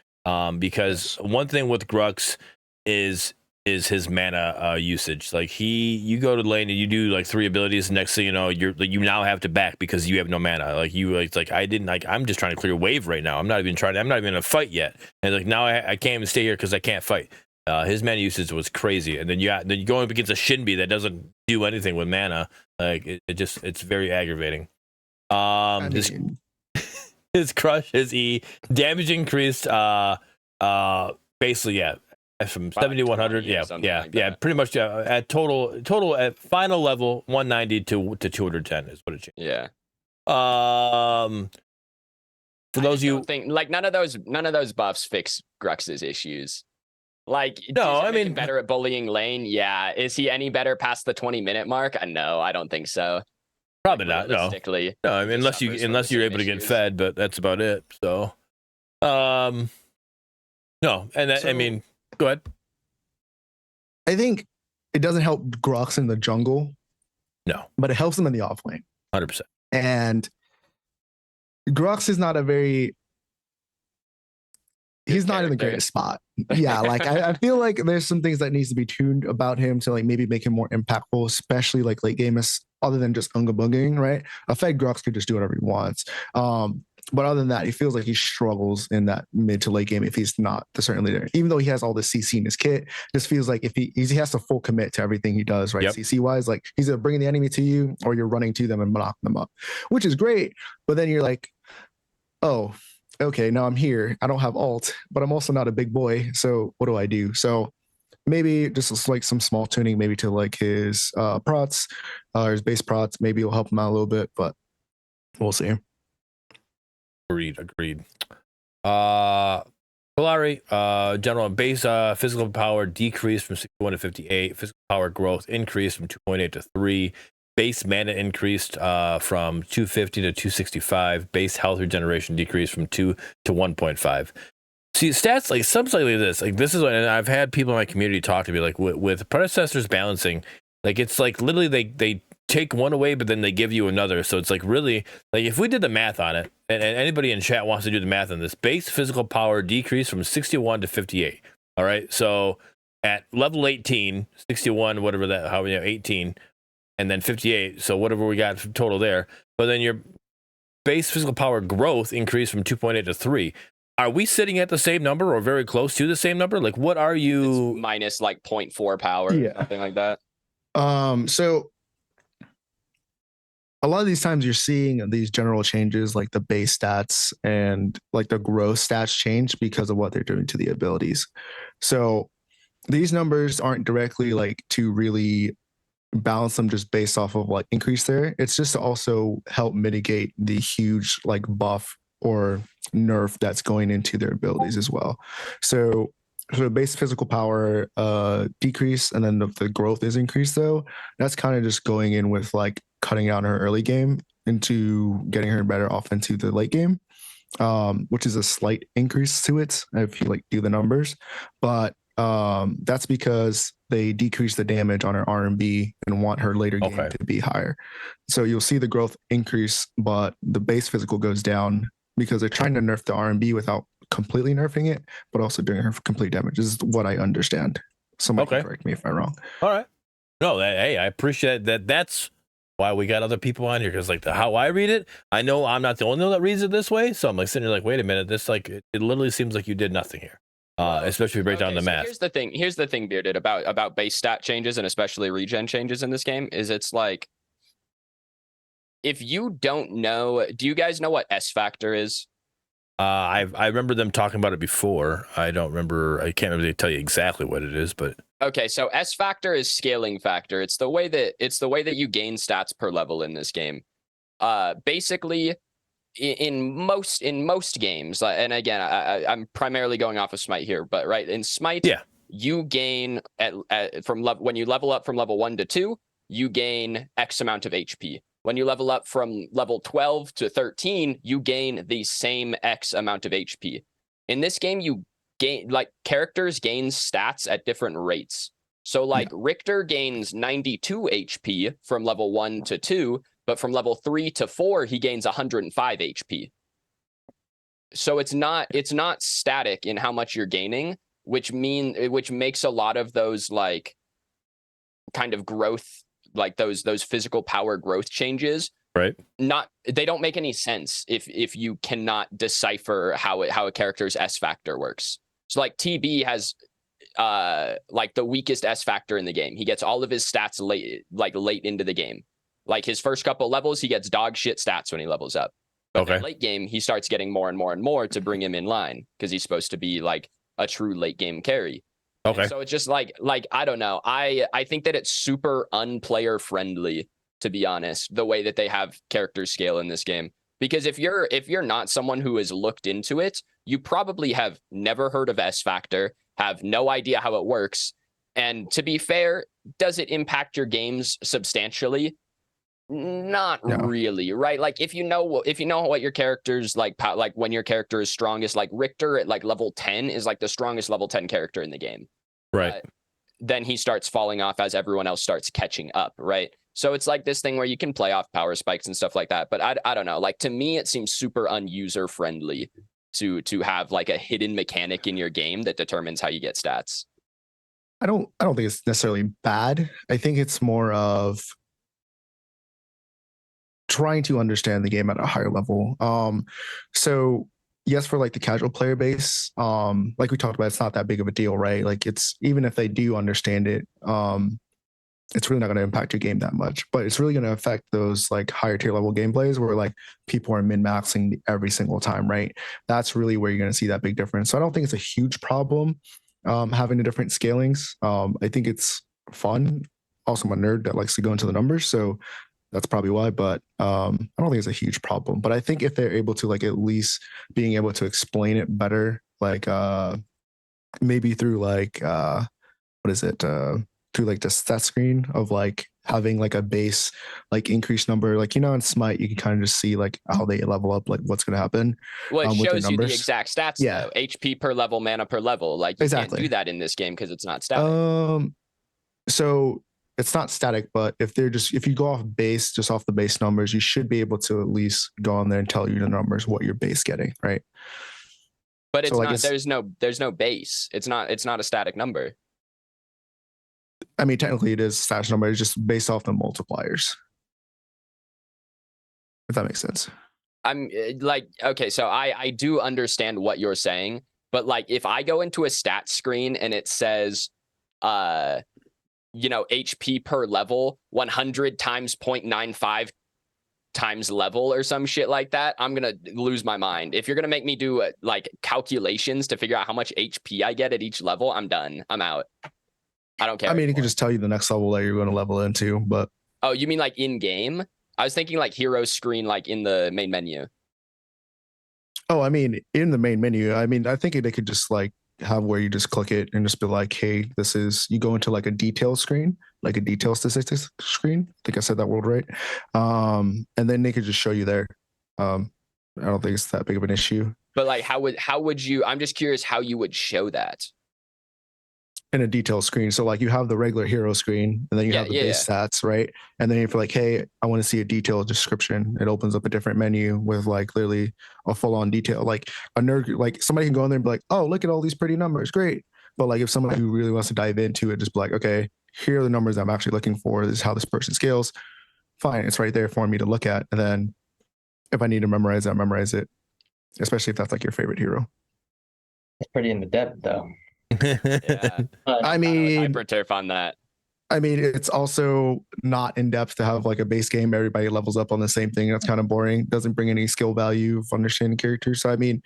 because one thing with Grux is his mana usage. Like you go to lane and you do like 3 abilities. Next thing you know, you now have to back because you have no mana. It's like I'm just trying to clear wave right now. I'm not even in a fight yet. And like now I can't even stay here because I can't fight. His mana usage was crazy. And then you go up against a Shinbi that doesn't do anything with mana. Like it's very aggravating. His crush, his E damage increased. Basically, yeah. From 7100, pretty much. At total at final level 190 to 210 is what it changed. Yeah. For those you think like none of those buffs fix Grux's issues. Like, no, is it I making mean better at bullying lane. Yeah, is he any better past the 20-minute mark? No, I don't think so. Probably not. No, I mean unless you're able to get fed, but that's about it. So, no, and I mean, go ahead. I think it doesn't help Grux in the jungle. No. But it helps him in the off lane. 100%. And Grux is not he's not in the greatest spot. Yeah, like I feel like there's some things that needs to be tuned about him to like maybe make him more impactful, especially like late game, other than just unga booging, right? A fed Grux could just do whatever he wants. But other than that, he feels like he struggles in that mid to late game if he's not the certain leader. Even though he has all the CC in his kit, just feels like if he has to full commit to everything he does, right? Yep. CC wise, like he's either bringing the enemy to you or you're running to them and knocking them up, which is great. But then you're like, oh, okay, now I'm here. I don't have ult, but I'm also not a big boy. So what do I do? So maybe just like some small tuning, maybe to like his prots, his base prots. Maybe it'll help him out a little bit, but we'll see. Agreed. Polari, general base physical power decreased from 61 to 58. Physical power growth increased from 2.8 to 3. Base mana increased from 250 to 265. Base health regeneration decreased from 2 to 1.5. See, stats like something like this. Like this is what, and I've had people in my community talk to me like with predecessors balancing. Like it's like literally they take one away, but then they give you another. So it's like really like if we did the math on it, and anybody in chat wants to do the math on this, base physical power decreased from 61 to 58. All right, so at level 18, 61, whatever that, how 18, and then 58. So whatever we got total there, but then your base physical power growth increased from 2.8 to 3. Are we sitting at the same number or very close to the same number? Like, what are you? It's minus like 0.4 power, something like that. So a lot of these times you're seeing these general changes like the base stats and like the gross stats change because of what they're doing to the abilities. So these numbers aren't directly like to really balance them just based off of like increase there. It's just to also help mitigate the huge like buff or nerf that's going into their abilities as well. So So base physical power decrease, and then the growth is increased though. That's kind of just going in with like cutting out her early game into getting her better off into the late game, which is a slight increase to it if you like do the numbers. But that's because they decrease the damage on her R&B and want her later game Okay. to be higher. So you'll see the growth increase, but the base physical goes down because they're trying to nerf the R&B without completely nerfing it, but also doing her complete damage. This is what I understand. Somebody Okay. can correct me if I'm wrong. All right. No, hey, I appreciate that. That's why we got other people on here, because like how I read it, I know I'm not the only one that reads it this way. So I'm like sitting there like, wait a minute, this like it literally seems like you did nothing here. Especially if you break down the math. Here's the thing, Bearded, about base stat changes and especially regen changes in this game is it's like, if you don't know, do you guys know what S factor is? I remember them talking about it before. I don't remember. I can't really tell you exactly what it is, but Okay, so S factor is scaling factor. It's the way that you gain stats per level in this game. Basically, in most games, and again, I'm primarily going off of Smite here, but right in Smite, yeah, you gain when you level up from level 1 to 2, you gain X amount of HP. When you level up from level 12 to 13, you gain the same X amount of HP. In this game, you gain, like, characters gain stats at different rates. So like Richter gains 92 HP from level 1 to 2, but from level 3 to 4, he gains 105 HP. So it's not static in how much you're gaining, which makes a lot of those like kind of growth, like those physical power growth changes, right? They don't make any sense if you cannot decipher how a character's S factor works. So like TB has like the weakest S factor in the game. He gets all of his stats late into the game. Like his first couple levels, he gets dog shit stats when he levels up. But then late game, he starts getting more and more and more to bring him in line because he's supposed to be like a true late game carry. Okay. And so it's just like I don't know. I think that it's super unplayer friendly, to be honest, the way that they have character scale in this game. Because if you're not someone who has looked into it, you probably have never heard of S factor, have no idea how it works. And to be fair, does it impact your games substantially? Not really, right? Like if you know what your character's like when your character is strongest, like Richter at like level 10 is like the strongest level 10 character in the game. Right. Then he starts falling off as everyone else starts catching up, right? So it's like this thing where you can play off power spikes and stuff like that. But I don't know. Like to me, it seems super unuser friendly to have like a hidden mechanic in your game that determines how you get stats. I don't think it's necessarily bad. I think it's more of trying to understand the game at a higher level. So yes, for like the casual player base, like we talked about, it's not that big of a deal, right? Like it's, even if they do understand it, it's really not going to impact your game that much, but it's really going to affect those like higher tier level gameplays where like people are min-maxing every single time, right? That's really where you're going to see that big difference. So I don't think it's a huge problem having the different scalings. I think it's fun. Also, I'm a nerd that likes to go into the numbers, so that's probably why, but I don't think it's a huge problem. But I think if they're able to like at least being able to explain it better, like maybe through like through like the stat screen of like having like a base like increased number, like in Smite you can kind of just see like how they level up, like what's going to happen. Well, it shows you the exact stats, though. HP per level, mana per level. Like you can't do that in this game because it's not static. So it's not static, but if you go off base, just off the base numbers, you should be able to at least go on there and tell you the numbers, what your base getting, right? But it's not. There's no base. It's not a static number. I mean, technically it is a static number. It's just based off the multipliers. If that makes sense. I'm like, okay, so I do understand what you're saying, but like if I go into a stat screen and it says, HP per level 100 times 0.95 times level or some shit like that, I'm gonna lose my mind. If you're gonna make me do like calculations to figure out how much HP I get at each level, I'm done. I'm out. I don't care. I mean, it could just tell you the next level that you're going to level into, but. Oh, you mean like in game? I was thinking like hero screen, like in the main menu. Oh, I mean, in the main menu, I mean, I think they could just like have where you just click it and just be like, hey, this is, you go into like a detail screen, like a detail statistics screen. I think I said that word right. And then they could just show you there. I don't think it's that big of an issue. But like, how would you? I'm just curious how you would show that in a detail screen. So like you have the regular hero screen, and then you have the base stats, right? And then if you're like, hey, I want to see a detailed description, it opens up a different menu with like literally a full-on detail. Like a nerd, like somebody can go in there and be like, oh, look at all these pretty numbers, great. But like if somebody who really wants to dive into it, just be like, okay, here are the numbers I'm actually looking for. This is how this person scales. Fine, it's right there for me to look at. And then if I need to memorize that, memorize it. Especially if that's like your favorite hero. It's pretty in the depth though. Yeah. I mean, hyper-turf on that. I mean, it's also not in depth to have like a base game. Everybody levels up on the same thing. That's kind of boring. Doesn't bring any skill value of understanding characters. So I mean,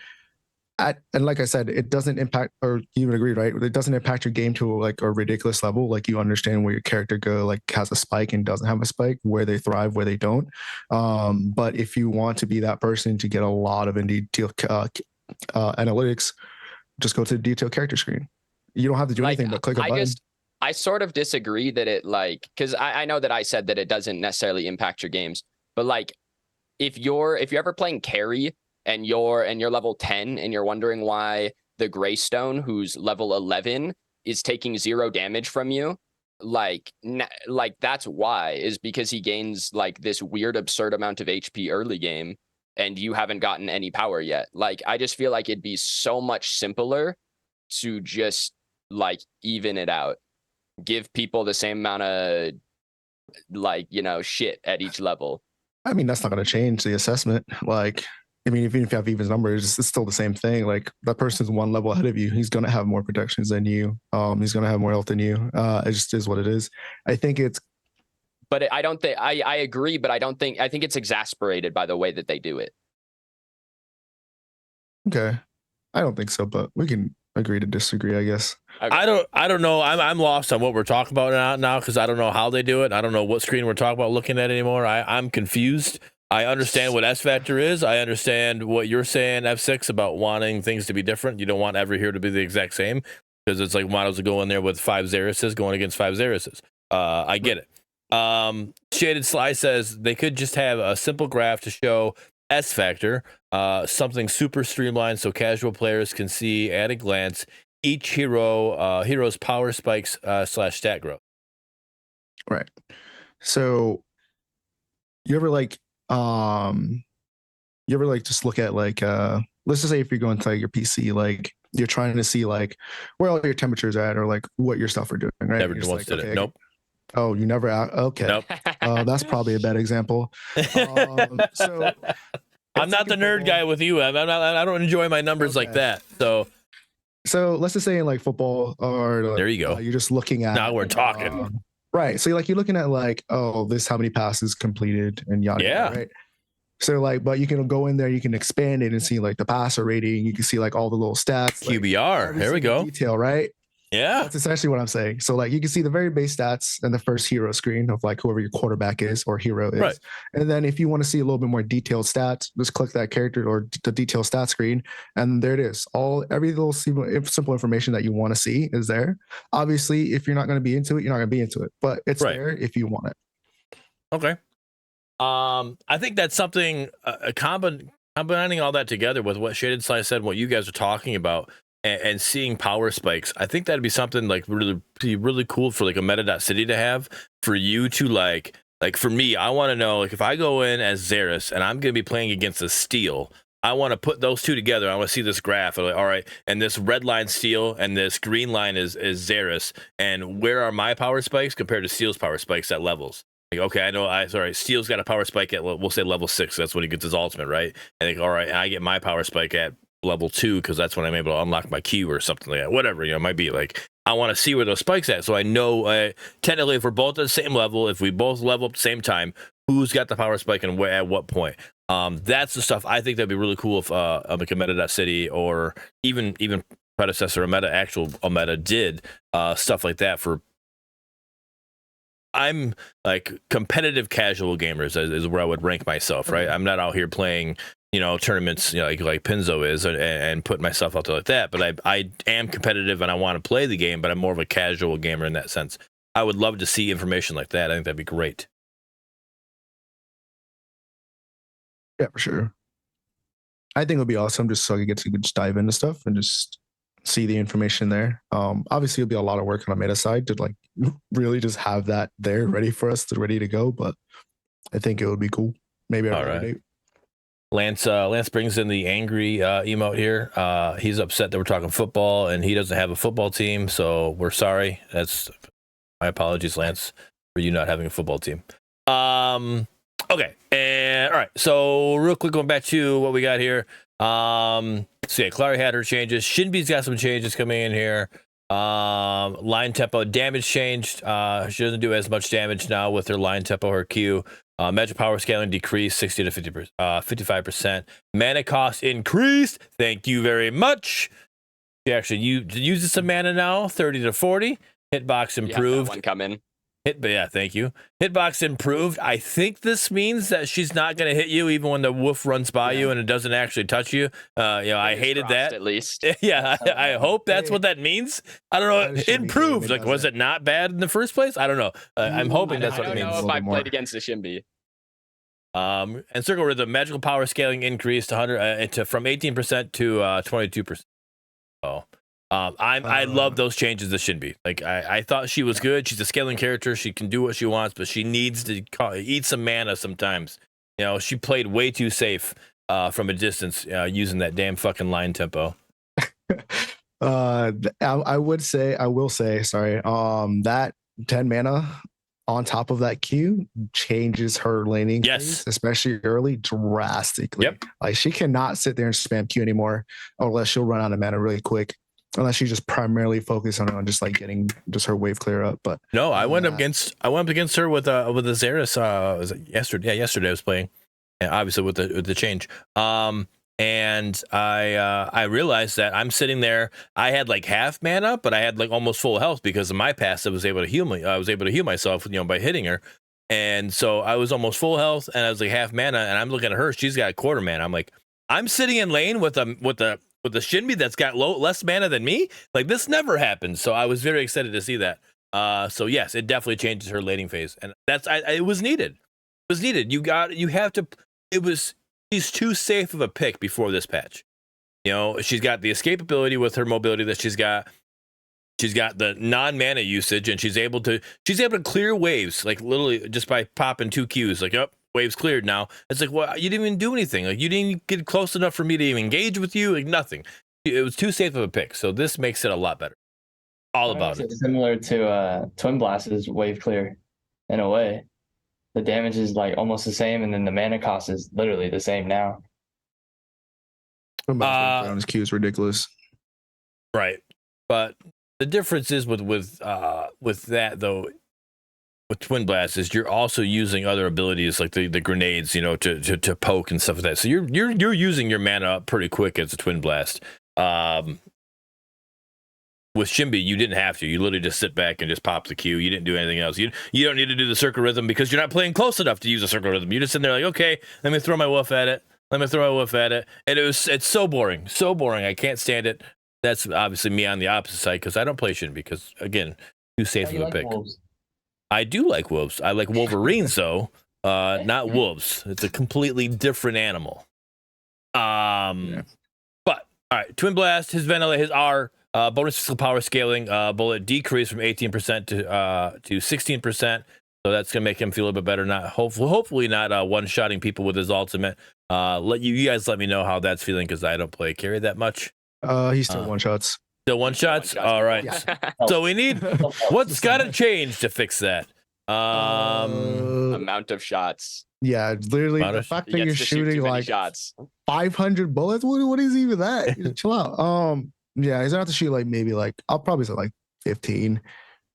and like I said, it doesn't impact, or you would agree, right? It doesn't impact your game to like a ridiculous level. Like you understand where your character like has a spike and doesn't have a spike, where they thrive, where they don't. But if you want to be that person to get a lot of in detail analytics, just go to the detail character screen. You don't have to do anything but click a button. I sort of disagree that it like, because I know that I said that it doesn't necessarily impact your games, but like if you're ever playing carry and you're level 10 and you're wondering why the Greystone, who's level 11, is taking 0 damage from you, like that's why, is because he gains like this weird absurd amount of HP early game and you haven't gotten any power yet. Like I just feel like it'd be so much simpler to just like even it out, give people the same amount of like, you know, shit at each level. I mean, that's not going to change the assessment. Like, I mean, even if you have even numbers, it's still the same thing. Like that person's one level ahead of you. He's going to have more protections than you. He's going to have more health than you. It just is what it is. I think it's, but I don't think I agree, but I think it's exasperated by the way that they do it. Okay. I don't think so, but we can agree to disagree, I guess. Okay. I don't know. I'm lost on what we're talking about now because I don't know how they do it. I don't know what screen we're talking about looking at anymore. I'm confused. I understand what S Factor is. I understand what you're saying, Efsixx, about wanting things to be different. You don't want every hero to be the exact same because it's like models to go in there with 5 Zaruses going against 5 Zaruses. I get it. Shaded Sly says they could just have a simple graph to show S Factor, something super streamlined so casual players can see at a glance each hero's power spikes / stat growth. Right. So you ever just look at like let's just say if you're going to like your PC, like you're trying to see like where all your temperatures are at or like what your stuff are doing, right? Never once did it. Nope. Oh, you never? Okay. Nope. That's probably a bad example. So I'm not the nerd guy with you. I don't enjoy my numbers like that. So let's just say in like football or like, there you go. You're just looking at. Now we're talking. Right. So you're looking at like, oh, this how many passes completed and yada. Yeah. Right. So like, but you can go in there, you can expand it and see like the passer rating. You can see like all the little stats. QBR. Like, there we go. Detail, right? Yeah. That's essentially what I'm saying. So like you can see the very base stats and the first hero screen of like whoever your quarterback is or hero is. Right. And then if you want to see a little bit more detailed stats, just click that character or the detailed stat screen. And there it is. Every little simple information that you want to see is there. Obviously, if you're not going to be into it, you're not going to be into it, but it's there if you want it. Okay. I think that's something combining all that together with what Shaded Slice said, what you guys are talking about. And seeing power spikes, I think that'd be something like really cool for like a meta.city to have for you to like for me. I want to know like if I go in as Zarus and I'm going to be playing against a Steel, I want to put those two together. I want to see this graph. Like, all right, and this red line Steel and this green line is Zarus, and where are my power spikes compared to Steel's power spikes at levels? Like, okay, I know. Steel's got a power spike at we'll say level 6. That's when he gets his ultimate, right? And like, all right, I get my power spike at level 2 because that's when I'm able to unlock my Q or something like that. Whatever, it might be like I want to see where those spikes at, so I know technically if we're both at the same level, if we both level up at the same time, who's got the power spike and where at what point. That's the stuff I think that'd be really cool if like a meta.city or even predecessor a meta did stuff like that for. I'm like competitive casual gamers is where I would rank myself, right? I'm not out here playing tournaments, like Pinzo is, and put myself out there like that. But I am competitive and I want to play the game, but I'm more of a casual gamer in that sense. I would love to see information like that. I think that'd be great. Yeah, for sure. I think it would be awesome just so I could get to just dive into stuff and just see the information there. Obviously, it'll be a lot of work on the meta side to like really just have that there ready for us, ready to go. But I think it would be cool. Maybe All right. Lance brings in the angry emote here. He's upset that we're talking football and he doesn't have a football team, so we're sorry. That's my apologies, Lance, for you not having a football team. Okay, and all right. So real quick, going back to what we got here. So yeah, Clary had her changes. Shinbi's got some changes coming in here. Line tempo damage changed. She doesn't do as much damage now with her line tempo, her Q. Magic power scaling decreased 60 to 55%. Mana cost increased. Thank you very much. She actually uses some mana now, 30 to 40. Hitbox improved. One come in. Thank you. Hitbox improved. I think this means that she's not going to hit you even when the wolf runs by you and it doesn't actually touch you. I hated that. At least. Yeah, I hope that's what that means. I don't know. Improved. Like, was it not bad in the first place? I don't know. I'm hoping that's what it means. I don't know if I played against the Shinbi. And Circle Rhythm, magical power scaling increased from 18% to 22%. Oh. I love those changes to Shinbi. Like I thought she was good. She's a scaling character. She can do what she wants, but she needs to eat some mana sometimes. She played way too safe from a distance using that damn fucking line tempo. I will say, sorry. That 10 mana on top of that Q changes her laning phase, especially early, drastically. Yep. Like she cannot sit there and spam Q anymore, unless she'll run out of mana really quick. Unless she's just primarily focused on just like getting just her wave clear up. But no, I went up against her with the Zarus. Was it yesterday? Yeah, yesterday I was playing, and obviously with the change. And I realized that I'm sitting there. I had like half mana, but I had like almost full health because of my passive. I was able to heal me. I was able to heal myself, by hitting her. And so I was almost full health, and I was like half mana. And I'm looking at her; she's got a quarter mana. I'm like, I'm sitting in lane with the Shinbi that's got less mana than me. Like this never happened. So I was very excited to see that. So yes, it definitely changes her laning phase, and it was needed. It was needed. She's too safe of a pick before this patch. She's got the escape ability with her mobility that she's got. She's got the non-mana usage, and she's able to clear waves, like literally just by popping 2 Qs. Like, waves cleared now. It's like, well, you didn't even do anything. Like, you didn't get close enough for me to even engage with you. Like, nothing. It was too safe of a pick. So this makes it a lot better. All about it. It's similar to Twin Blast's wave clear in a way. The damage is like almost the same, and then the mana cost is literally the same now. His Q is ridiculous. Right. But the difference is with that though, with Twin Blast is you're also using other abilities like the grenades, to poke and stuff like that. So you're using your mana up pretty quick as a Twin Blast. With Shinbi, you didn't have to. You literally just sit back and just pop the Q. You didn't do anything else. You don't need to do the circle rhythm because you're not playing close enough to use a circle rhythm. You're just sitting there like, okay, let me throw my wolf at it. And it's so boring. So boring. I can't stand it. That's obviously me on the opposite side because I don't play Shinbi because, again, too safe of a pick. Wolves? I do like wolves. I like Wolverines, though, not wolves. It's a completely different animal. But, all right, Twin Blast, his R, bonus physical power scaling, bullet decreased from 18% to 16%. So that's going to make him feel a bit better. Hopefully not one-shotting people with his ultimate. You guys let me know how that's feeling because I don't play carry that much. He's still one-shots. Still one-shots? All right. Yeah. So we need... What's got to change to fix that? Amount of shots. Yeah, literally the fact that you're shooting like shots. 500 bullets. What is even that? Chill out. Yeah, he's gonna have to shoot like maybe like I'll probably say like 15.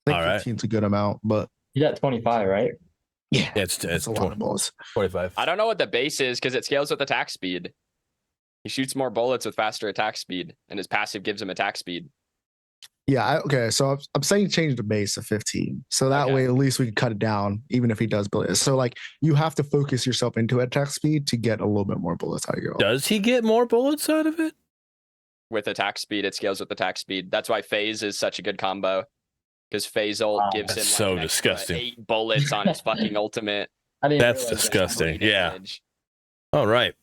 I think 15 is a good amount, but you got 25, right? Yeah, it's a lot of bullets. 25. I don't know what the base is because it scales with attack speed. He shoots more bullets with faster attack speed, and his passive gives him attack speed. Yeah, okay. So I'm saying change the base to 15. So that Okay. way, at least we can cut it down, even if he does bullets. So like you have to focus yourself into attack speed to get a little bit more bullets out of your. Does he get more bullets out of it? With attack speed, it scales with attack speed. That's why phase is such a good combo. Because phase ult gives him That's like so an extra disgusting. 8 bullets on his fucking ultimate. I didn't That's realize that. disgusting. Three Yeah. damage. All right.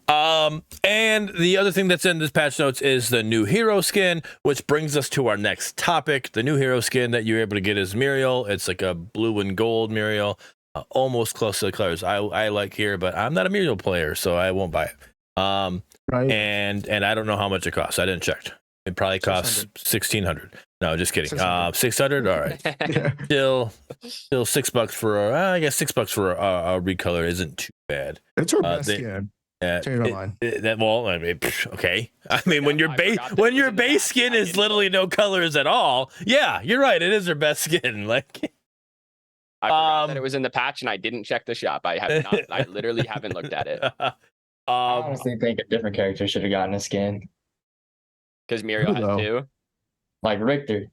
And the other thing that's in this patch notes is the new hero skin, which brings us to our next topic. The new hero skin that you're able to get is Muriel. It's like a blue and gold Muriel, almost close to the colors I like here, but I'm not a Muriel player, so I won't buy it. Right. And I don't know how much it costs. I didn't check. It probably costs 1,600. No, just kidding. 600. All right. Yeah. Still $6 for I guess $6 for a recolor isn't too bad. It's our best they- skin. Yeah, Change my mind. Well, I mean, okay. I mean, when your I base forgot that when it your was in the base patch. skin I is didn't literally no colors at all, yeah, you're right. It is their best skin. Like, I forgot that it was in the patch and I didn't check the shop. I literally haven't looked at it. I honestly think a different character should have gotten a skin. Because Muriel has No. 2. Like Richter.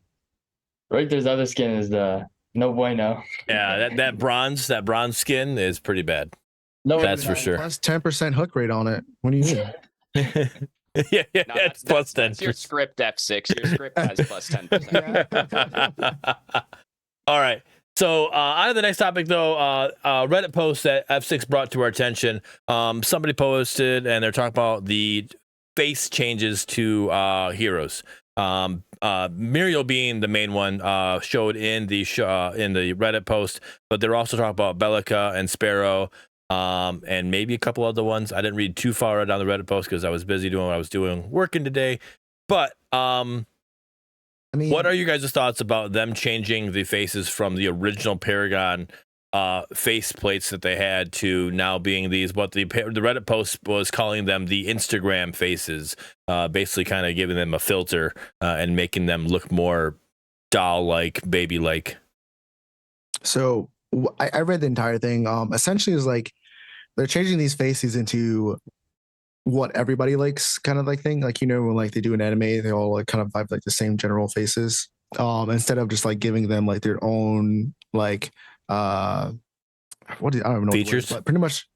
Richter's other skin is the no bueno. yeah, that bronze skin is pretty bad. No, That's for sure. Plus 10% hook rate on it. What do you mean? yeah, No, it's plus 10. That's your script, Efsixx. Your script has plus 10%. All right. So on to the next topic, though. Reddit post that Efsixx brought to our attention. Somebody posted, and they're talking about the face changes to heroes. Muriel being the main one, showed in the Reddit post, but they're also talking about Bellica and Sparrow, and maybe a couple other ones. I didn't read too far down the Reddit post because I was busy doing what I was doing, working today. But I mean, what are you guys' thoughts about them changing the faces from the original Paragon face plates that they had to now being these, what the Reddit post was calling them, the Instagram faces, basically kind of giving them a filter and making them look more doll-like, baby-like? So I read the entire thing. Essentially, is like they're changing these faces into what everybody likes, kind of like thing. Like, you know, when like they do an anime, they all like kind of vibe like the same general faces. Instead of just like giving them like their own like I don't even know Features? but pretty much,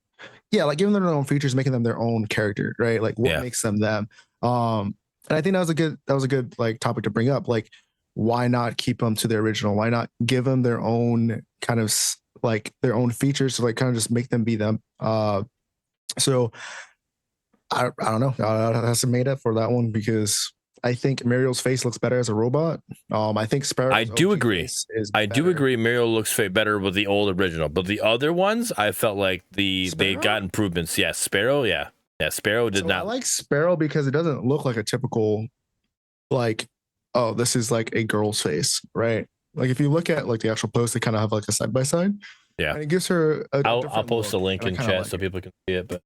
yeah, like giving them their own features, making them their own character, right? Like what makes them them. And I think that was a good like topic to bring up. Like, why not keep them to the original? Why not give them their own kind of like their own features to like kind of just make them be them? So I don't know. That's made up for that one because I think Muriel's face looks better as a robot. I think Sparrow. I do agree. Do agree. Muriel looks better with the old original, but the other ones, I felt like they got improvements. Yes, Sparrow. Yeah, Sparrow did not. I like Sparrow because it doesn't look like a typical, like, oh, this is like a girl's face, right? Like if you look at like the actual post, they kind of have like a side by side. Yeah, and it gives her. I'll post a link in chat so people can see it. But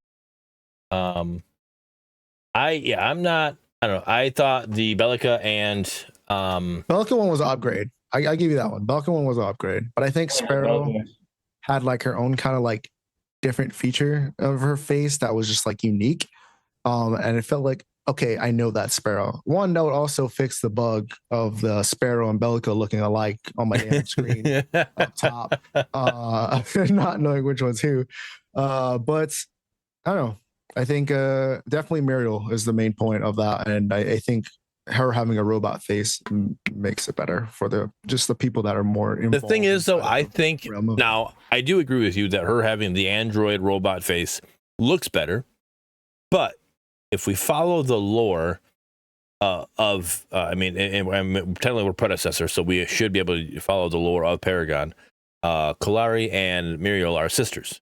I'm not. I don't know. I thought the Bellica and Bellica one was an upgrade. I give you that one. Bellica one was an upgrade, but I think Sparrow had like her own kind of like different feature of her face that was just like unique. And it felt like, okay, I know that Sparrow. One, that would also fix the bug of the Sparrow and Bellica looking alike on my damn screen up top, not knowing which one's who. But I don't know. I think definitely Muriel is the main point of that, and I think her having a robot face makes it better for the people that are more involved. The thing is, though, I think now I do agree with you that her having the android robot face looks better, but if we follow the lore of, I mean, and technically we're predecessor, so we should be able to follow the lore of Paragon. Kalari and Muriel are sisters.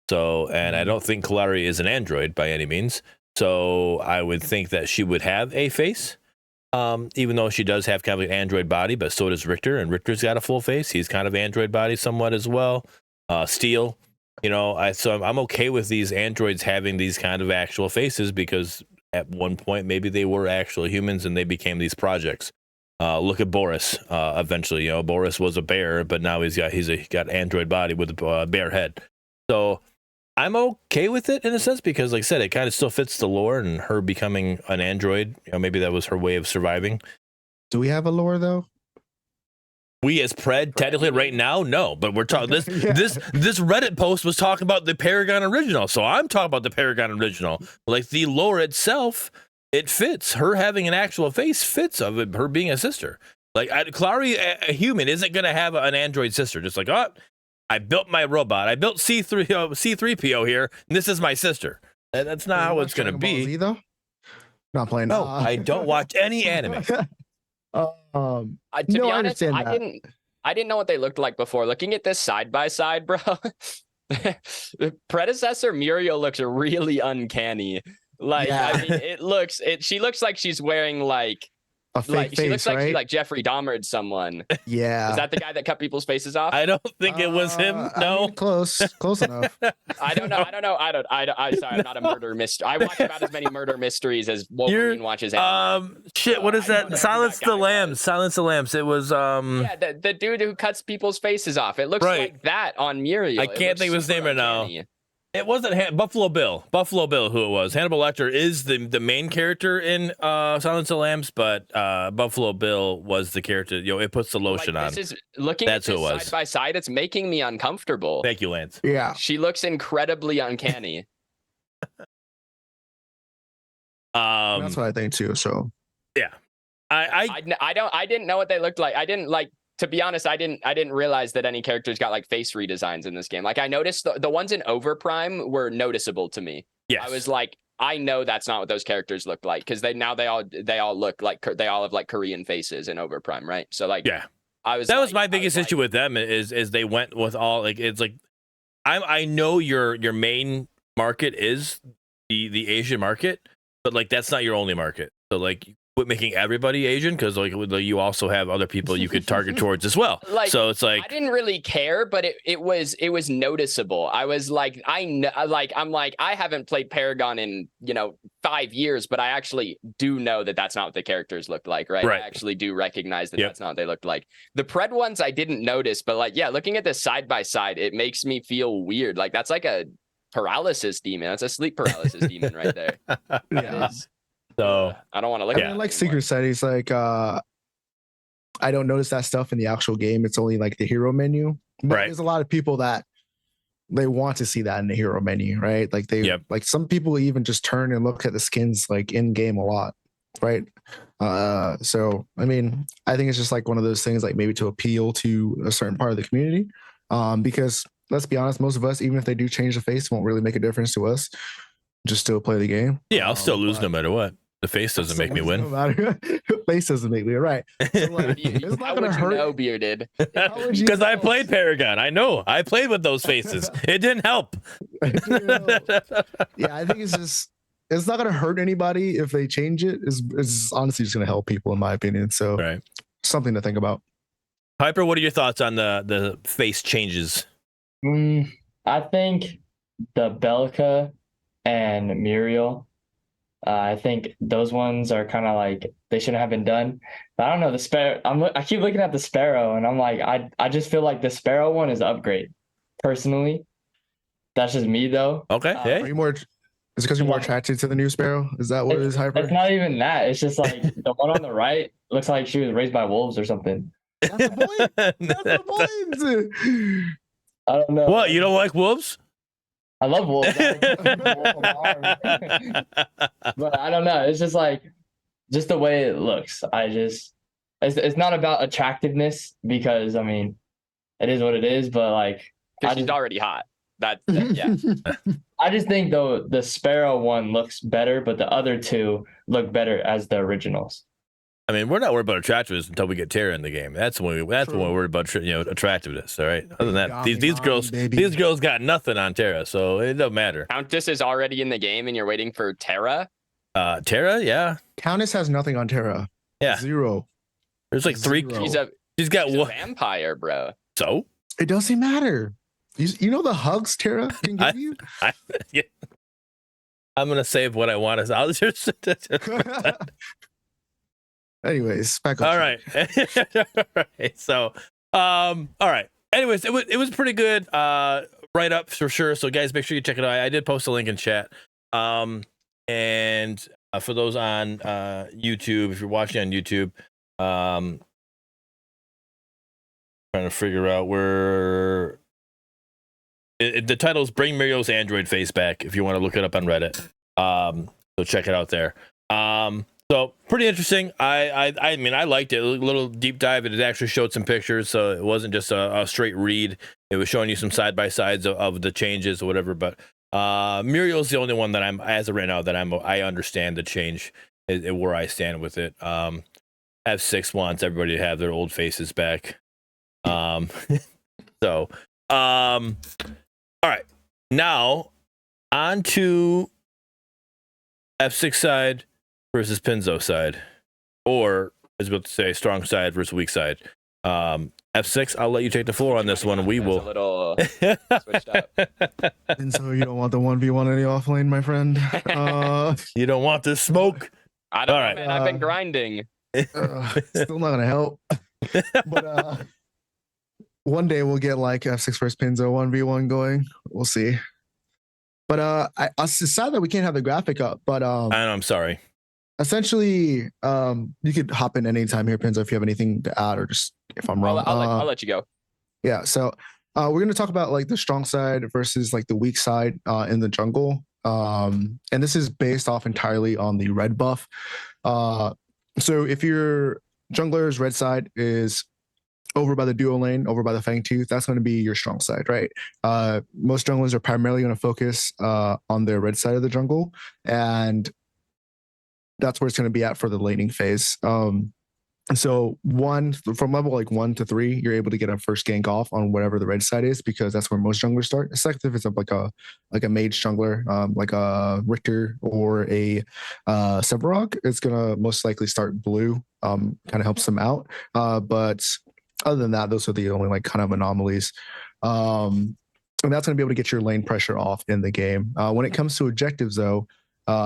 So, and I don't think Kalari is an android by any means. So I would think that she would have a face, even though she does have kind of an android body, but so does Richter. And Richter's got a full face. He's kind of android body somewhat as well. Steel, you know, so I'm okay with these androids having these kind of actual faces because at one point, maybe they were actual humans and they became these projects. Look at Boris. Eventually, you know, Boris was a bear, but now he's got android body with a bear head. So I'm okay with it in a sense because, like I said, it kind of still fits the lore and her becoming an android. You know, maybe that was her way of surviving. Do we have a lore though? We as Pred technically right now, no, but we're talking this Yeah. this Reddit post was talking about the Paragon original, so I'm talking about the Paragon original. Like the lore itself, it fits. Her having an actual face fits of it, her being a sister. Like Clary, a human, isn't gonna have an android sister. Just like, oh, I built my robot. I built C3PO here, and this is my sister. That's not how it's gonna be. Z, though? Not playing. No, I don't watch any anime. To No, be I honest, understand that. I didn't know what they looked like before. Looking at this side by side, bro, the predecessor Muriel looks really uncanny. Like, Yeah. I mean, she looks like she's wearing like A fake she face, looks like right? she like Jeffrey Dahmered someone. Yeah. Is that the guy that cut people's faces off? I don't think it was him. I No, mean, close enough. I don't know. Sorry, I'm not a murder mystery. I watch about as many murder mysteries as Wolverine watches. Anime. Shit. What is I don't that? know who Silence that the guy Lambs. was. Silence the Lambs. It was Yeah, the dude who cuts people's faces off. It looks Right. like that on Muriel. I It can't looks think of his super name right now. uncanny. It wasn't Buffalo Bill. Buffalo Bill, who it was. Hannibal Lecter is the main character in Silence of the Lambs, but Buffalo Bill was the character. It puts the lotion on. This is looking That's at who this it was. side by side. It's making me uncomfortable. Thank you, Lance. Yeah. She looks incredibly uncanny. That's what I think too. So I I didn't know what they looked like. I didn't like. To be honest, I didn't realize that any characters got like face redesigns in this game. Like I noticed the ones in Overprime were noticeable to me. yes. I was like, I know that's not what those characters look like because they all look like they all have like Korean faces in Overprime, right? So like, Yeah. I was That was like- my I biggest was issue with them is they went with all like it's like I know your main market is the Asian market, but like that's not your only market. So like quit making everybody Asian because like you also have other people you could target towards as well. Like, So it's like I didn't really care, but it was noticeable. I was like, I'm like, I haven't played Paragon in 5 years, but I actually do know that that's not what the characters look like, right? Right. I actually do recognize that Yep. that's not what they looked like. The Pred ones I didn't notice, but like, yeah, looking at this side by side, it makes me feel weird. Like that's like a paralysis demon. That's a sleep paralysis demon right there. That yeah. is- so I don't want to look I at mean, it like anymore. Secret said, he's like, I don't notice that stuff in the actual game. It's only like the hero menu. But Right. there's a lot of people that they want to see that in the hero menu, right? Like Yep. like some people even just turn and look at the skins like in game a lot, right? So I mean, I think it's just like one of those things, like maybe to appeal to a certain part of the community, because let's be honest, most of us, even if they do change the face, won't really make a difference to us. Just still play the game. yeah, I'll still lose but- no matter what. The face doesn't make me No win. matter- Face doesn't make me right. So, like, You- it's how not gonna would you hurt. know, bearded? How would you Because I know? played Paragon. I know. I played with those faces. It didn't help. Yeah, I think it's not gonna hurt anybody if they change it. It's honestly just gonna help people, in my opinion. So Right. something to think about. Piper, what are your thoughts on the face changes? I think the Belka and Muriel, I think those ones are kind of like they shouldn't have been done. But I don't know the Sparrow. I keep looking at the Sparrow, and I'm like, I just feel like the Sparrow one is an upgrade. Personally, that's just me though. Okay. Are Hey. Are you more? Is it because you're more attracted to the new Sparrow? Is that what it is, Hyper? It's not even that. It's just like the one on the right looks like she was raised by wolves or something. That's the point. That's the point. I don't know. What? You don't like wolves? I love wolves. I have a wolf on my arm. But I don't know. It's just like just the way it looks. It's not about attractiveness because I mean it is what it is, but like Because I she's just- already hot. Yeah. I just think though the Sparrow one looks better, but the other two look better as the originals. I mean, we're not worried about attractiveness until we get Tara in the game. That's when we're True. worried about attractiveness. All right. Other than that, Yummy, these yummy, girls baby. these girls got nothing on Tara, so it don't matter. Countess is already in the game, and you're waiting for Terra. Tara, yeah, Countess has nothing on Terra. yeah. Zero. There's like three. Zero. She's got She's a one. vampire, bro. So It doesn't matter. You know the hugs Terra can give you. yeah. I'm gonna save what I want. I'll just. Anyways, back up. All right. All right. So, all right. Anyways, it was pretty good. Write up for sure. So, guys, make sure you check it out. I did post a link in chat. And for those on YouTube, if you're watching on YouTube, Trying to figure out where the title is "Bring Mario's Android Face Back." If you want to look it up on Reddit, so check it out there. So pretty interesting. I mean, I liked it. A little deep dive. It actually showed some pictures, so it wasn't just a straight read. It was showing you some side by sides of the changes or whatever. But Muriel's the only one that I'm, as of right now, that I understand the change, where I stand with it. Efsixx wants everybody to have their old faces back. So, all right. Now on to Efsixx side versus Pinzo side, or as about to say, strong side versus weak side. Efsixx, I'll let you take the floor on this one. We will. A little switched up. And so you don't want the 1v1 any off lane, my friend. You don't want this smoke. I don't All know, right. man. I've been grinding. Still not gonna help. But one day we'll get like Efsixx versus Pinzo 1v1 going. We'll see. But it's sad that we can't have the graphic up. But I'm sorry. essentially, you could hop in anytime here, Pinzo, if you have anything to add, or just if I'm wrong. I'll let you go. Yeah. So we're going to talk about like the strong side versus like the weak side in the jungle. And this is based off entirely on the red buff. So if your jungler's red side is over by the duo lane, over by the Fangtooth, that's going to be your strong side, right? Most junglers are primarily going to focus on their red side of the jungle, and that's where it's going to be at for the laning phase. So from level like 1 to 3, you're able to get a first gank off on whatever the red side is, because that's where most junglers start. It's like if it's like a mage jungler, like a Richter or a Sevarog, it's gonna most likely start blue. Kind of helps them out. But other than that, those are the only like kind of anomalies. And that's gonna be able to get your lane pressure off in the game. When it comes to objectives, though,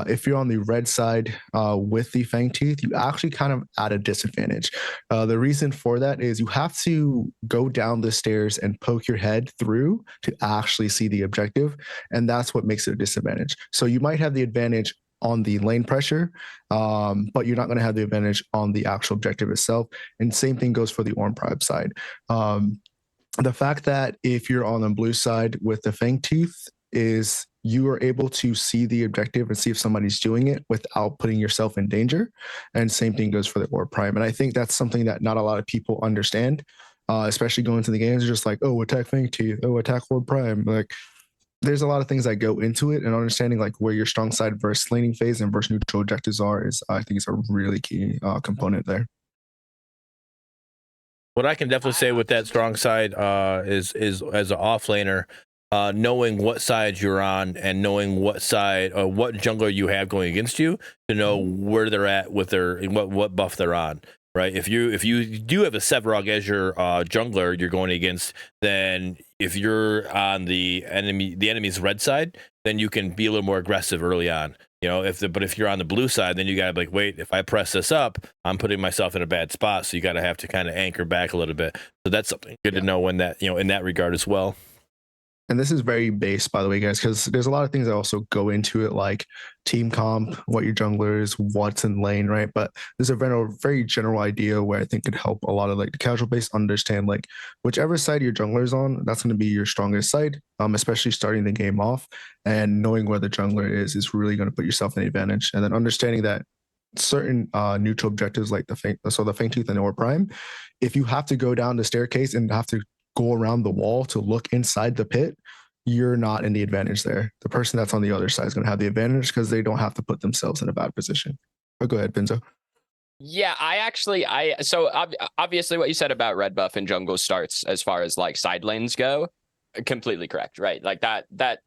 if you're on the red side with the Fangtooth, you actually kind of at a disadvantage. The reason for that is you have to go down the stairs and poke your head through to actually see the objective, and that's what makes it a disadvantage. So you might have the advantage on the lane pressure, but you're not going to have the advantage on the actual objective itself. And same thing goes for the Ornn Prime side. The fact that if you're on the blue side with the Fangtooth is you are able to see the objective and see if somebody's doing it without putting yourself in danger. And same thing goes for the Ornn Prime. And I think that's something that not a lot of people understand, especially going into the games. They're just like, oh, attack Fangtooth, oh, attack Ornn Prime. Like, there's a lot of things that go into it, and understanding like where your strong side versus laning phase and versus neutral objectives are is, I think, is a really key component there. What I can definitely say with that strong side is as an offlaner, knowing what side you're on and knowing what side or what jungler you have going against you to know where they're at with their what buff they're on. Right. If you do have a Sevarog as your jungler you're going against, then if you're on the enemy's red side, then you can be a little more aggressive early on. You know, but if you're on the blue side, then you gotta be like, wait, if I press this up, I'm putting myself in a bad spot. So you gotta have to kind of anchor back a little bit. So that's something good to know in that in that regard as well. And this is very base, by the way, guys, because there's a lot of things that also go into it, like team comp, what your jungler is, what's in lane, right? But there's a very general idea where I think could help a lot of like the casual base understand like whichever side your jungler is on, that's going to be your strongest side, especially starting the game off. And knowing where the jungler is really going to put yourself in the advantage. And then understanding that certain neutral objectives like the Fangtooth and Ornn Prime, if you have to go down the staircase and have to go around the wall to look inside the pit, you're not in the advantage there. The person that's on the other side is going to have the advantage because they don't have to put themselves in a bad position. But go ahead, Pinzo. Yeah, so obviously what you said about red buff and jungle starts as far as like side lanes go, completely correct, right? Like that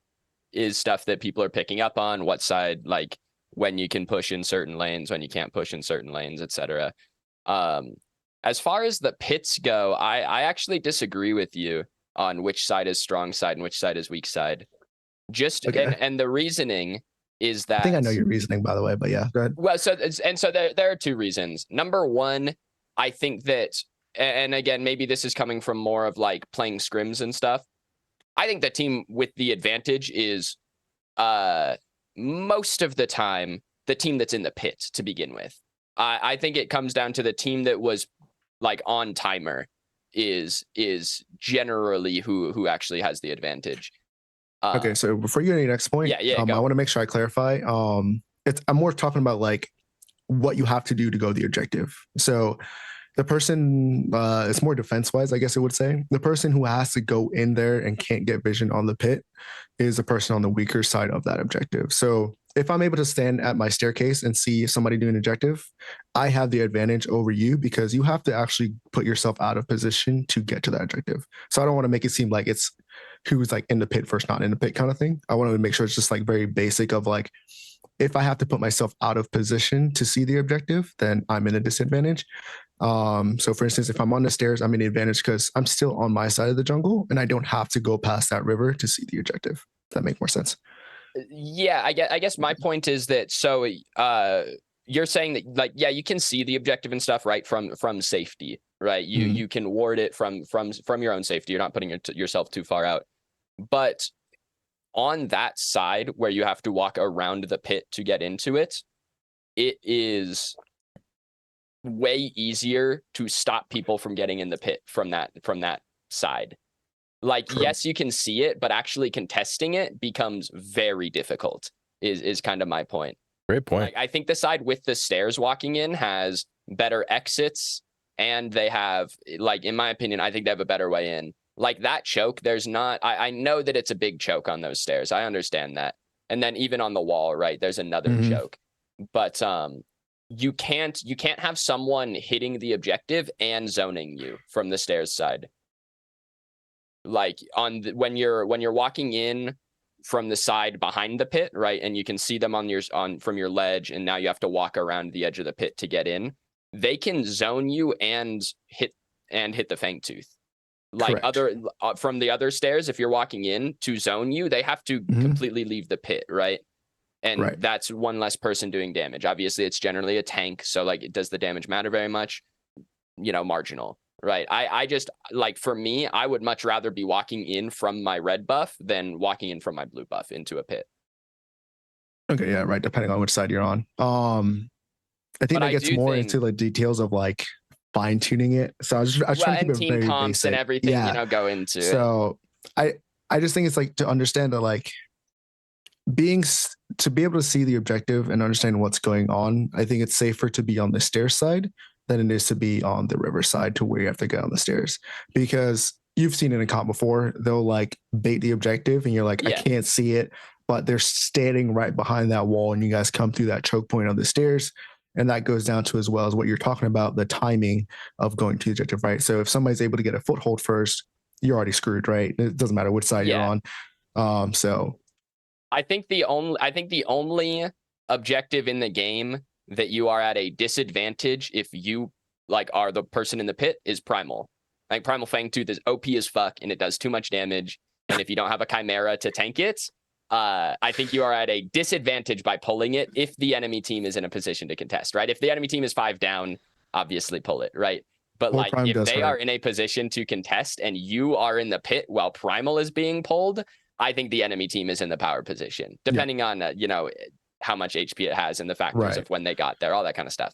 is stuff that people are picking up on, what side, like when you can push in certain lanes, when you can't push in certain lanes, etc. As far as the pits go, I actually disagree with you on which side is strong side and which side is weak side. Just okay. And the reasoning is that I think I know your reasoning, by the way, but yeah, go ahead. Well, so there are two reasons. Number one, I think that, and again, maybe this is coming from more of like playing scrims and stuff. I think the team with the advantage is most of the time the team that's in the pit to begin with. I think it comes down to the team that was like on timer is generally who actually has the advantage. Okay, so before you get to your next point, yeah, I want to make sure I clarify. I'm more talking about like what you have to do to go the objective. So the person, it's more defense wise, I guess it would say. The person who has to go in there and can't get vision on the pit is the person on the weaker side of that objective. So if I'm able to stand at my staircase and see somebody doing objective, I have the advantage over you because you have to actually put yourself out of position to get to that objective. So I don't want to make it seem like it's who's like in the pit first, not in the pit kind of thing. I want to make sure it's just like very basic of like, if I have to put myself out of position to see the objective, then I'm in a disadvantage. So for instance, if I'm on the stairs, I'm in the advantage because I'm still on my side of the jungle and I don't have to go past that river to see the objective. Does that make more sense? Yeah, I guess my point is that so you're saying that like yeah, you can see the objective and stuff right from safety, right? You can ward it from your own safety. You're not putting yourself too far out. But on that side where you have to walk around the pit to get into it, it is way easier to stop people from getting in the pit from that side. Like, true. Yes, you can see it, but actually contesting it becomes very difficult is kind of my point. Great point. Like, I think the side with the stairs walking in has better exits, and they have, like, in my opinion, I think they have a better way in. Like that choke, there's not, I know that it's a big choke on those stairs. I understand that. And then even on the wall, right, there's another choke. But you can't have someone hitting the objective and zoning you from the stairs side. Like when you're walking in from the side behind the pit, right, and you can see them from your ledge, and now you have to walk around the edge of the pit to get in. They can zone you and hit the Fangtooth. Like correct. From the other stairs, if you're walking in to zone you, they have to completely leave the pit, right? And that's one less person doing damage. Obviously, it's generally a tank, so like, does the damage matter very much? Marginal, right? I just, like, for me, I would much rather be walking in from my red buff than walking in from my blue buff into a pit. Okay, yeah, right. Depending on which side you're on. I think that gets more into the details of like fine tuning it. So I was trying to keep it very comps basic. And everything, go into it. So I just think it's like to understand that like to be able to see the objective and understand what's going on. I think it's safer to be on the stairs side than it is to be on the river side to where you have to get on the stairs, because you've seen it in comp before. They'll like bait the objective and you're like, I can't see it, but they're standing right behind that wall and you guys come through that choke point on the stairs. And that goes down to as well as what you're talking about, the timing of going to the objective, right? So if somebody's able to get a foothold first, you're already screwed, right? It doesn't matter which side you're on. So I think the only objective in the game that you are at a disadvantage if you like are the person in the pit is Primal. Like Primal Fangtooth is OP as fuck and it does too much damage. And if you don't have a Chimera to tank it, I think you are at a disadvantage by pulling it if the enemy team is in a position to contest, right? If the enemy team is 5 down, obviously pull it, right? But like if they are in a position to contest and you are in the pit while Primal is being pulled, I think the enemy team is in the power position, depending on, how much HP it has and the factors of when they got there, all that kind of stuff.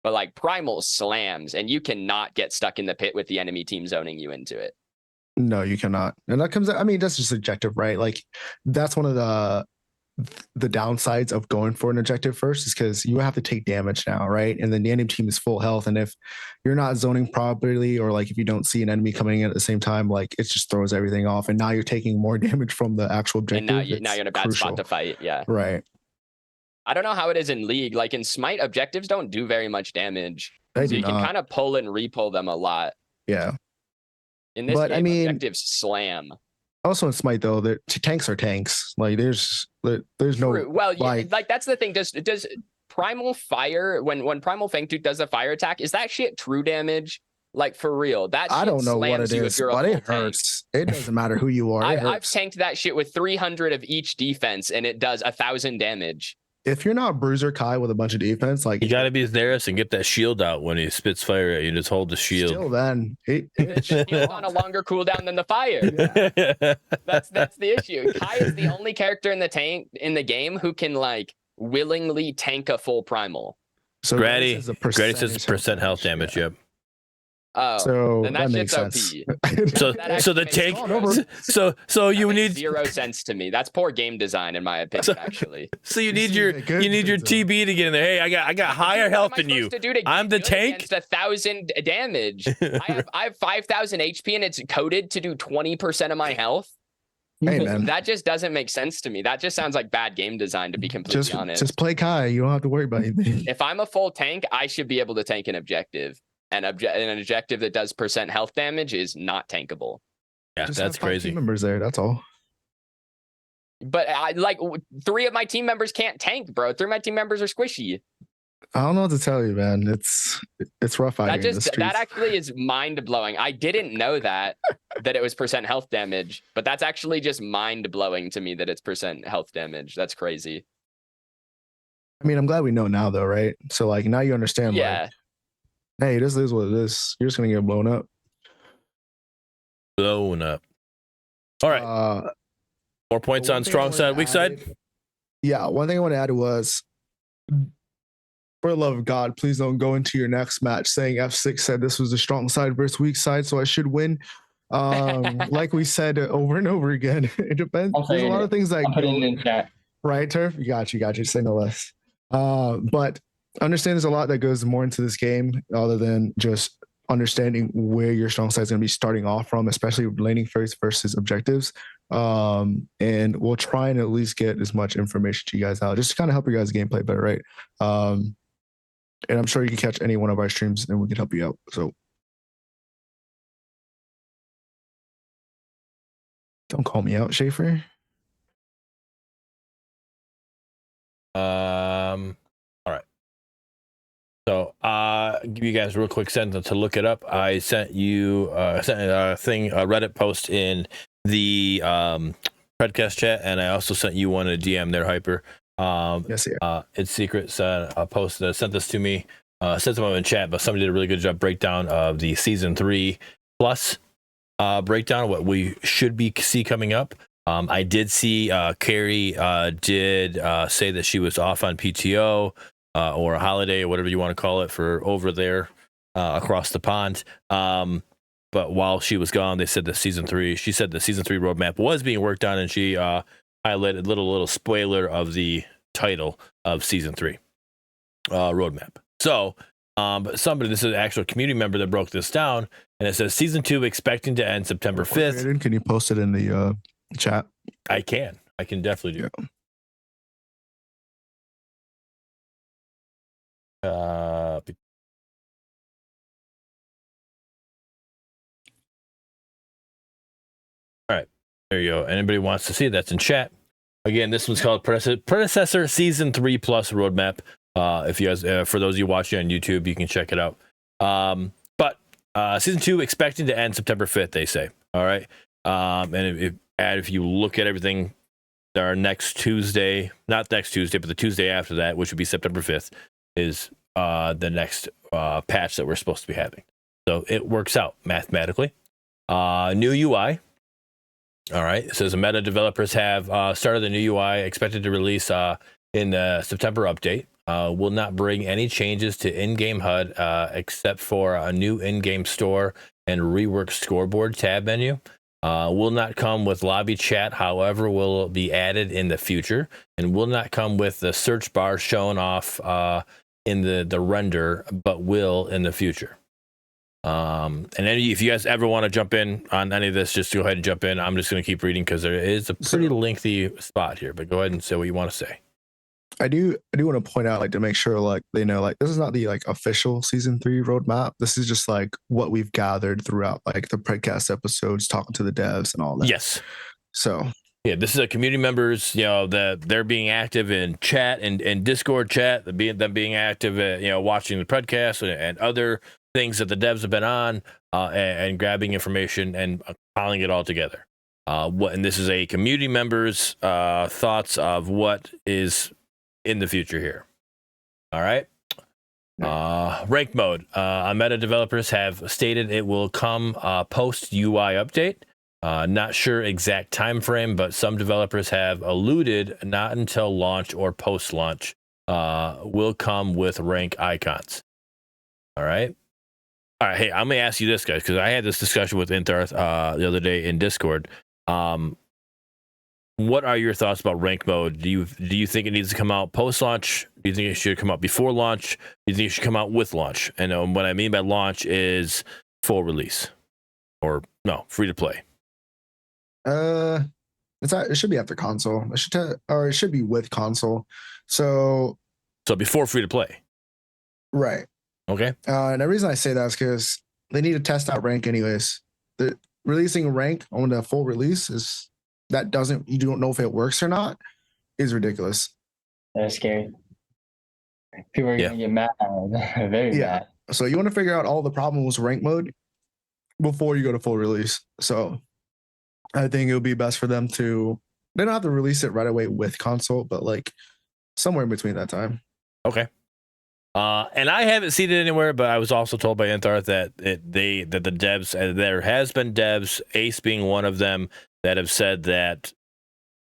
But like Primal slams and you cannot get stuck in the pit with the enemy team zoning you into it. No, you cannot. And that comes, I mean, that's just subjective, right? Like that's one of the downsides of going for an objective first is because you have to take damage now, right? And then the enemy team is full health. And if you're not zoning properly, or like if you don't see an enemy coming in at the same time, like it just throws everything off. And now you're taking more damage from the actual objective. And now you're in a bad spot to fight. Yeah. Right. I don't know how it is in League. Like in Smite, objectives don't do very much damage. So you can kind of pull and repull them a lot. Yeah. In this game, objectives slam. Also in Smite though, the tanks are tanks. Like there's no. Well, like that's the thing. Does Primal Fire when Primal Fangtooth does a fire attack? Is that shit true damage? Like for real? That shit I don't know what it is, but it hurts. It doesn't matter who you are. I've tanked that shit with 300 of each defense, and it does 1,000 damage. If you're not Bruiser Kai with a bunch of defense, like you got to be Zarus and get that shield out when he spits fire at you. Just hold the shield. Still, then the shield's on a longer cooldown than the fire. Yeah. That's the issue. Kai is the only character in the game who can like willingly tank a full primal. So Grady is a says percent health damage. yeah. Yep. Oh, So then that makes shit's sense. OP. So That so the actually makes tank. zero So you That makes need zero sense to me. That's poor game design, in my opinion. Actually, so you You need see your that good, you need your Pinzo. TB to get in there. Hey, I got higher Dude, health what am than I you. supposed to do to I'm get the good tank. against 1,000 damage. I have 5,000 HP and it's coded to do 20% of my health. Hey man, That just doesn't make sense to me. That just sounds like bad game design, to be completely honest. just play Kai. You don't have to worry about anything. If I'm a full tank, I should be able to tank an objective. And an objective that does percent health damage is not tankable. Yeah, Just that's have 5 crazy. team members there. That's all. But I like 3 of my team members can't tank, bro. 3 of my team members are squishy. I don't know what to tell you, man. It's rough out here in the streets. That actually is mind blowing. I didn't know that it was percent health damage, but that's actually just mind blowing to me that it's percent health damage. That's crazy. I mean, I'm glad we know now, though, right? So like now you understand. Yeah. Like, hey, this is what it is. You're just gonna get blown up. Blown up. All right. More points one on thing I strong wanted side, to weak side. Yeah, one thing I want to add was, for the love of God, please don't go into your next match saying Efsixx said this was a strong side versus weak side, so I should win. Like we said over and over again, it depends. There's a lot of things that I'll put it in the chat. right, Turf. You got you. Say no less. But understand there's a lot that goes more into this game other than just understanding where your strong side is going to be starting off from, especially laning first versus objectives. And we'll try and at least get as much information to you guys out, just to kind of help your guys' gameplay better, right? And I'm sure you can catch any one of our streams and we can help you out. So don't call me out, Schaefer. All right. So give you guys a real quick sentence to look it up. I sent you a Reddit post in the Predcast chat, and I also sent you one in a DM there, Hyper. Yes, yeah. It's secret. A post that sent this to me. Sent them in chat, but somebody did a really good job breakdown of the season 3 plus breakdown, what we should be see coming up. I did see Carrie did say that she was off on PTO or a holiday or whatever you want to call it for over there across the pond. But while she was gone, they said she said the season 3 roadmap was being worked on, and she highlighted little spoiler of the title of season 3 roadmap. So but this is an actual community member that broke this down, and it says season 2 expecting to end September 5th. Can you post it in the chat? I can definitely do. All right, there you go. Anybody wants to see it, that's in chat. Again, this one's called Predecessor Season 3 Plus Roadmap. If you guys, for those of you watching on YouTube, you can check it out. But Season 2 expecting to end September 5th, they say. All right. And if you look at everything, our next Tuesday, not next Tuesday, but the Tuesday after that, which would be September 5th, is the next patch that we're supposed to be having. So it works out mathematically. New UI. All right. It says the meta developers have started the new UI, expected to release in the September update. Will not bring any changes to in-game HUD except for a new in-game store and reworked scoreboard tab menu. Will not come with lobby chat, however, will be added in the future, and will not come with the search bar shown off in the render, but will in the future. And if you guys ever want to jump in on any of this, just go ahead and jump in. I'm just going to keep reading because there is a pretty lengthy spot here, but go ahead and say what you want to say. I do want to point out, like, to make sure, like, they know, like, this is not the like official season 3 roadmap. This is just like what we've gathered throughout like the Predcast episodes, talking to the devs and all that. Yes. So yeah, this is a community members, that they're being active in chat and Discord chat, them being active at, watching the Predcast and other things that the devs have been on, and grabbing information and piling it all together. And this is a community members' thoughts of what is in the future here. All right. Rank mode. Meta developers have stated it will come post UI update. Not sure exact time frame, but some developers have alluded not until launch or post launch will come with rank icons. All right. Hey, I'm gonna ask you this, guys, because I had this discussion with Intharth the other day in Discord. What are your thoughts about rank mode? Do you think it needs to come out post launch? Do you think it should come out before launch? Do you think it should come out with launch? And what I mean by launch is full release, or no, free to play. It should be after console. It should be with console. So before free to play. Right. Okay. And the reason I say that is because they need to test out rank anyways. Releasing rank on the full release you don't know if it works or not, is ridiculous. That's scary. People are gonna get mad, very mad. So you want to figure out all the problems with rank mode before you go to full release. So I think it would be best for them to, they don't have to release it right away with console, but like somewhere in between that time. Okay. And I haven't seen it anywhere, but I was also told by Intharth that the devs, there has been devs, Ace being one of them, that have said that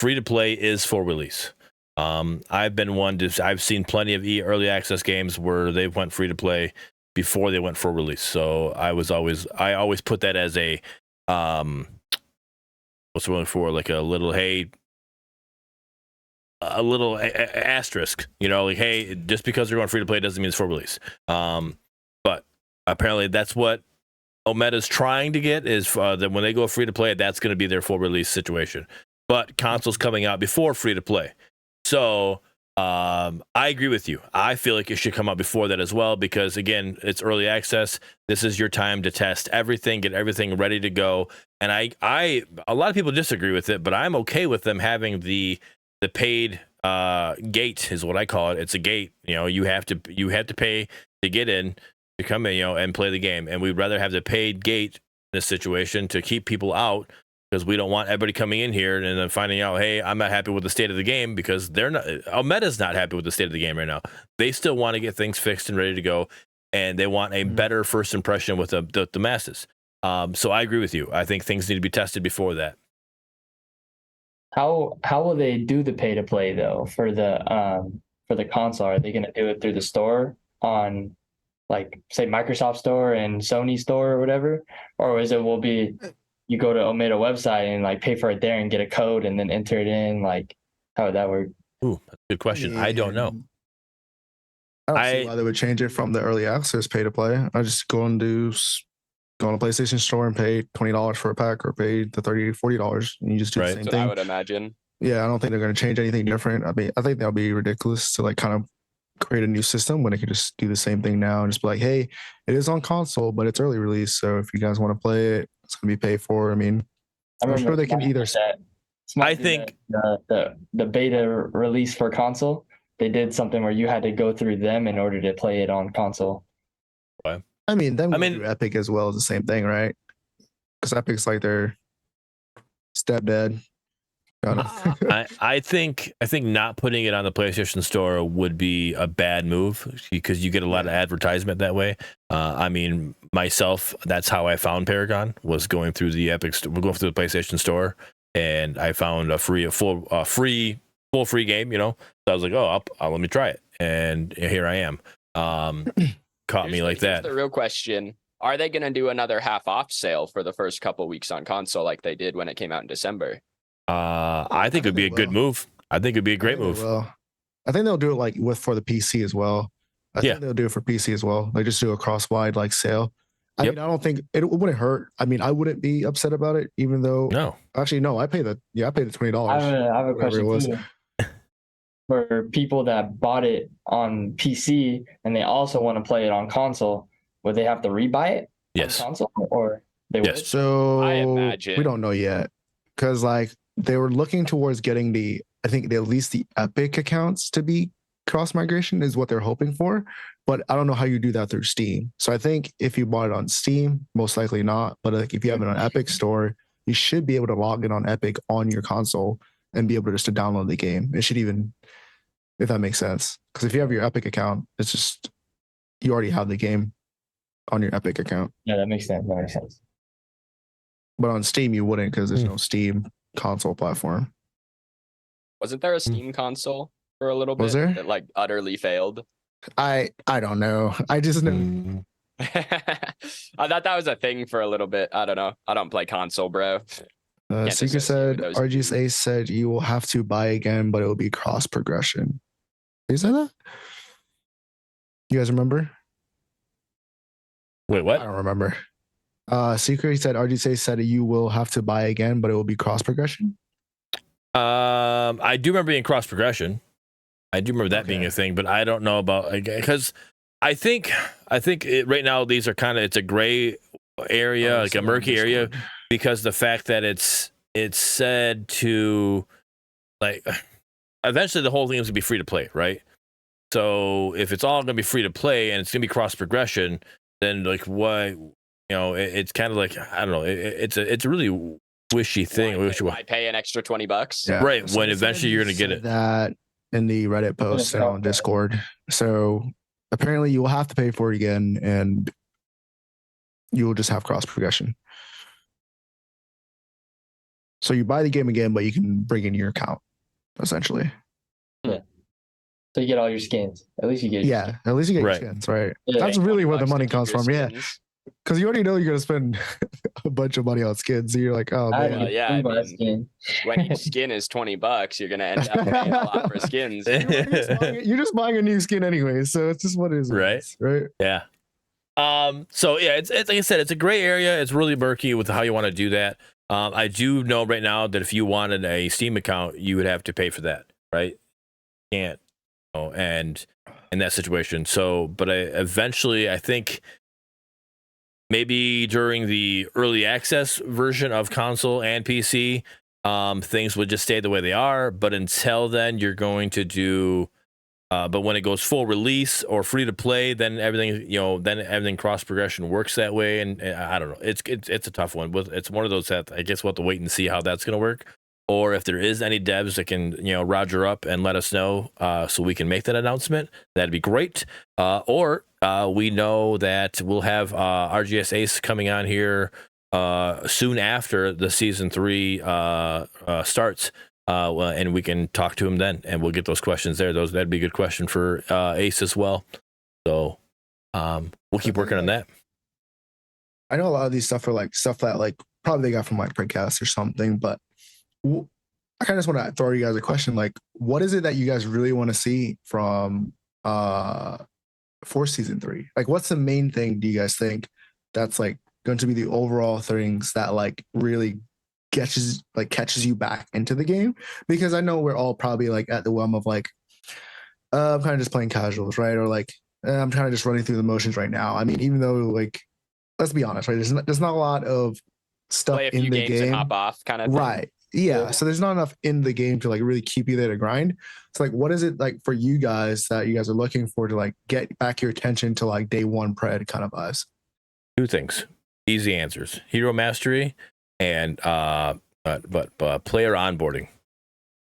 free to play is for release. I've been I've seen plenty of early access games where they went free to play before they went for release. So I always put that as a what's it for, like a little asterisk, like, hey, just because they're going free to play doesn't mean it's for release. But apparently that's what Ometa's trying to get, is that when they go free to play, that's going to be their full release situation. But console's coming out before free to play. So I agree with you. I feel like it should come out before that as well, because again, it's early access. This is your time to test everything, get everything ready to go. And a lot of people disagree with it, but I'm okay with them having the paid gate, is what I call it. It's a gate. You have to pay to get in, to come in, and play the game. And we'd rather have the paid gate in this situation to keep people out, because we don't want everybody coming in here and then finding out, hey, I'm not happy with the state of the game, because Meta's not happy with the state of the game right now. They still want to get things fixed and ready to go, and they want a better first impression with the masses. So I agree with you. I think things need to be tested before that. How will they do the pay to play though for the console? Are they going to do it through the store on, like, say, Microsoft Store and Sony Store or whatever, or will be you go to Ometa website and like pay for it there and get a code and then enter it in? Like, how would that work? Ooh, that's a good question. I don't know. I don't see why they would change it from the early access pay to play. I just go on the PlayStation Store and pay $20 for a pack, or pay the $30, $40, and you just do the same thing. I would imagine. Yeah, I don't think they're going to change anything different. I mean, I think that'll be ridiculous to like kind of create a new system when they could just do the same thing now and just be like, hey, it is on console, but it's early release. So if you guys want to play it, it's going to be paid for. I mean, I'm sure they can either. I think the beta release for console, they did something where you had to go through them in order to play it on console. I mean, Epic as well is the same thing, right? Because Epic's like their stepdad. I think not putting it on the PlayStation Store would be a bad move, because you get a lot of advertisement that way. I mean, myself, that's how I found Paragon, was going through the going through the PlayStation Store, and I found a full free game. So I was like, oh, let me try it, and here I am. Caught me like that. The real question: are they going to do another half off sale for the first couple weeks on console, like they did when it came out in December? I think it'd be a good move. I think it'd be a great move. I think they'll do it like for the PC as well. I think they'll do it for PC as well. They just do a cross-wide like sale. I mean, I don't think it wouldn't hurt. I mean, I wouldn't be upset about it, even though. No. Actually, no. I paid the $20. I have a question too. For people that bought it on PC and they also want to play it on console, would they have to rebuy it? Yes. On console, or they would? So I imagine we don't know yet, because like they were looking towards getting at least the Epic accounts to be cross migration is what they're hoping for. But I don't know how you do that through Steam. So I think if you bought it on Steam, most likely not. But like if you have it on Epic Store, you should be able to log in on Epic on your console and be able to download the game. It should even, if that makes sense. Because if you have your Epic account, it's just, you already have the game on your Epic account. Yeah, that makes sense. But on Steam, you wouldn't, because there's no Steam console platform. Wasn't there a Steam console? for a little bit Was there? that like utterly failed. I don't know. I just know. Mm. I thought that was a thing for a little bit. I don't know. I don't play console, bro. Can't Seeker associate said with those RGSace said you will have to buy again, but it will be cross progression. Did you say that? You guys remember? Wait, I what? don't remember. Seeker said RGSace said you will have to buy again, but it will be cross progression. I do remember being cross progression. I do remember that being a thing, but I don't know about, because I think right now these are kind of, it's a gray area, like a murky area, because the fact that it's said to, like, eventually the whole thing is gonna be free to play, right? So if it's all gonna be free to play and it's gonna be cross progression, then like what, it's kind of like, I don't know, it's a really wishy thing. Why pay an extra $20? Yeah. Right, So when they eventually said you're he gonna get said it. that in the Reddit post and on Discord. So apparently you will have to pay for it again, and you will just have cross progression. So you buy the game again, but you can bring in your account, essentially. So you get all your skins. At least you get your skins. At least you get Right. your skins, right? Yeah. That's really where the $20 money to keep comes your from, yeah. skins. Because you already know you're gonna spend a bunch of money on skins. So you're like, oh I man. had yeah, I free my mean, skin. When each skin is $20, you're gonna end up paying a lot for skins. You're just buying a new skin anyway, so it's just what it is, Right. Right. Yeah. So yeah, it's like I said, it's a gray area. It's really murky with how you want to do that. I do know right now that if you wanted a Steam account, you would have to pay for that, right? Can't, and in that situation. So, but eventually, I think maybe during the early access version of console and PC, things would just stay the way they are. But until then, you're going to do. But when it goes full release or free to play, then everything cross progression works that way. And I don't know, it's a tough one. It's one of those that I guess we'll have to wait and see how that's going to work, or if there is any devs that can roger up and let us know so we can make that announcement. That'd be great. Or we know that we'll have RGSace coming on here soon after the season 3 starts. And we can talk to him then, and we'll get those questions there. That'd be a good question for Ace as well. So we'll keep working on that. I know a lot of these stuff are like stuff that like probably they got from like Predcast or something, but I kind of just want to throw you guys a question. Like, what is it that you guys really want to see from for season 3? Like, what's the main thing do you guys think that's like going to be the overall things that like really catches you back into the game? Because I know we're all probably like at the whim of like I'm kind of just playing casuals, right? Or like I'm kind of just running through the motions right now. I mean, even though like let's be honest, right? There's not a lot of stuff Play a in few the games game, and hop off kind of thing. right? Yeah. So there's not enough in the game to like really keep you there to grind. So like, what is it like for you guys that you guys are looking for to like get back your attention to like day one pred kind of vibes? 2 things, easy answers: hero mastery and player onboarding.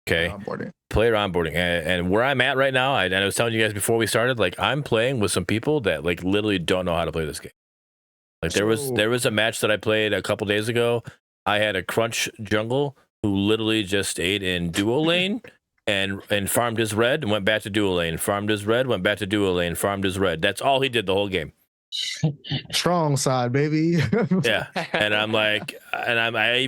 Okay, player onboarding, and where I'm at right now, I was telling you guys before we started, like I'm playing with some people that like literally don't know how to play this game. Like there was a match that I played a couple days ago. I had a crunch jungle who literally just stayed in duo lane and farmed his red and went back to duo lane, farmed his red, went back to duo lane, farmed his red. That's all he did the whole game. Strong side, baby. Yeah. And I'm like, hey,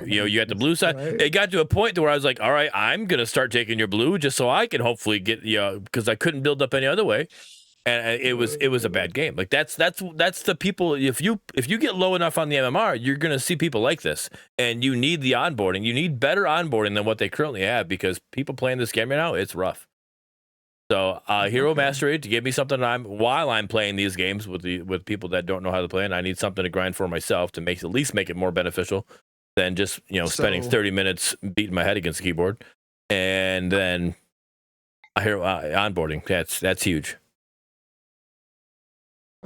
you at the blue side. Right. It got to a point to where I was like, all right, I'm gonna start taking your blue just so I can hopefully get because I couldn't build up any other way. And it was a bad game. Like that's the people. If you get low enough on the MMR, you're gonna see people like this, and you need the onboarding. You need better onboarding than what they currently have, because people playing this game right now, it's rough. So hero mastery to give me something while I'm playing these games with people that don't know how to play, and I need something to grind for myself to at least make it more beneficial than just spending 30 minutes beating my head against the keyboard. And then hero onboarding. That's huge.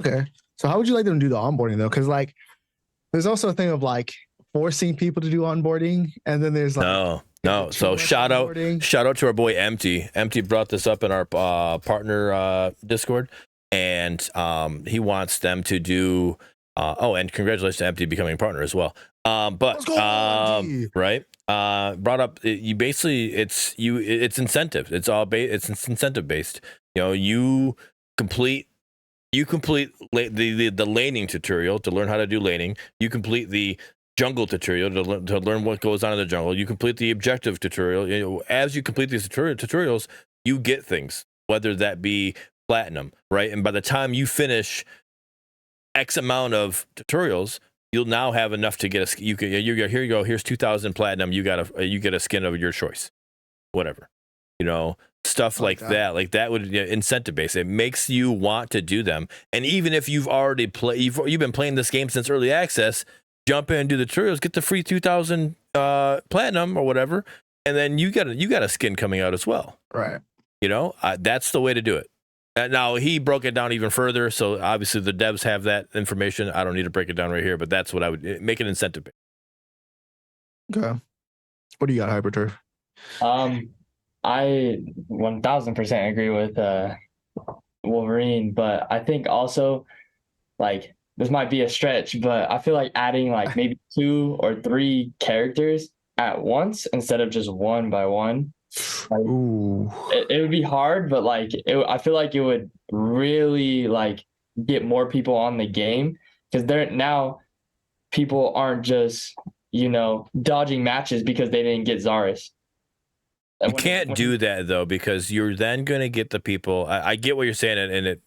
Okay. So how would you like them to do the onboarding though? Because like there's also a thing of like forcing people to do onboarding, and then there's like no. So shout out to our boy Empty. Empty brought this up in our partner Discord, and he wants them to do. And congratulations to Empty becoming a partner as well. But Let's go, RG. right. Brought up you basically it's incentive. It's all it's incentive based. You know, you complete the laning tutorial to learn how to do laning. You complete the jungle tutorial to learn what goes on in the jungle. You complete the objective tutorial. You know, as you complete these tutorials, you get things, whether that be platinum, right? And by the time you finish X amount of tutorials, you'll now have enough to get a. Here you go. Here's 2,000 platinum. You get a skin of your choice, whatever. You know, stuff like that. Like that would incentive based. It makes you want to do them. And even if you've already you've been playing this game since early access, jump in and do the tutorials, get the free 2,000 platinum or whatever, and then you got a skin coming out as well. Right. You know, that's the way to do it. Now he broke it down even further, so obviously the devs have that information. I don't need to break it down right here, but that's what I would make an incentive. Okay. What do you got, Hyperturf? I 1000% agree with Wolverine, but I think also like this might be a stretch, but I feel like adding like maybe 2 or 3 characters at once instead of just one by one. Like, Ooh. it would be hard, but like I feel like it would really like get more people on the game because now people aren't just dodging matches because they didn't get Zarus. You can't do that though, because you're then going to get the people. I get what you're saying, and it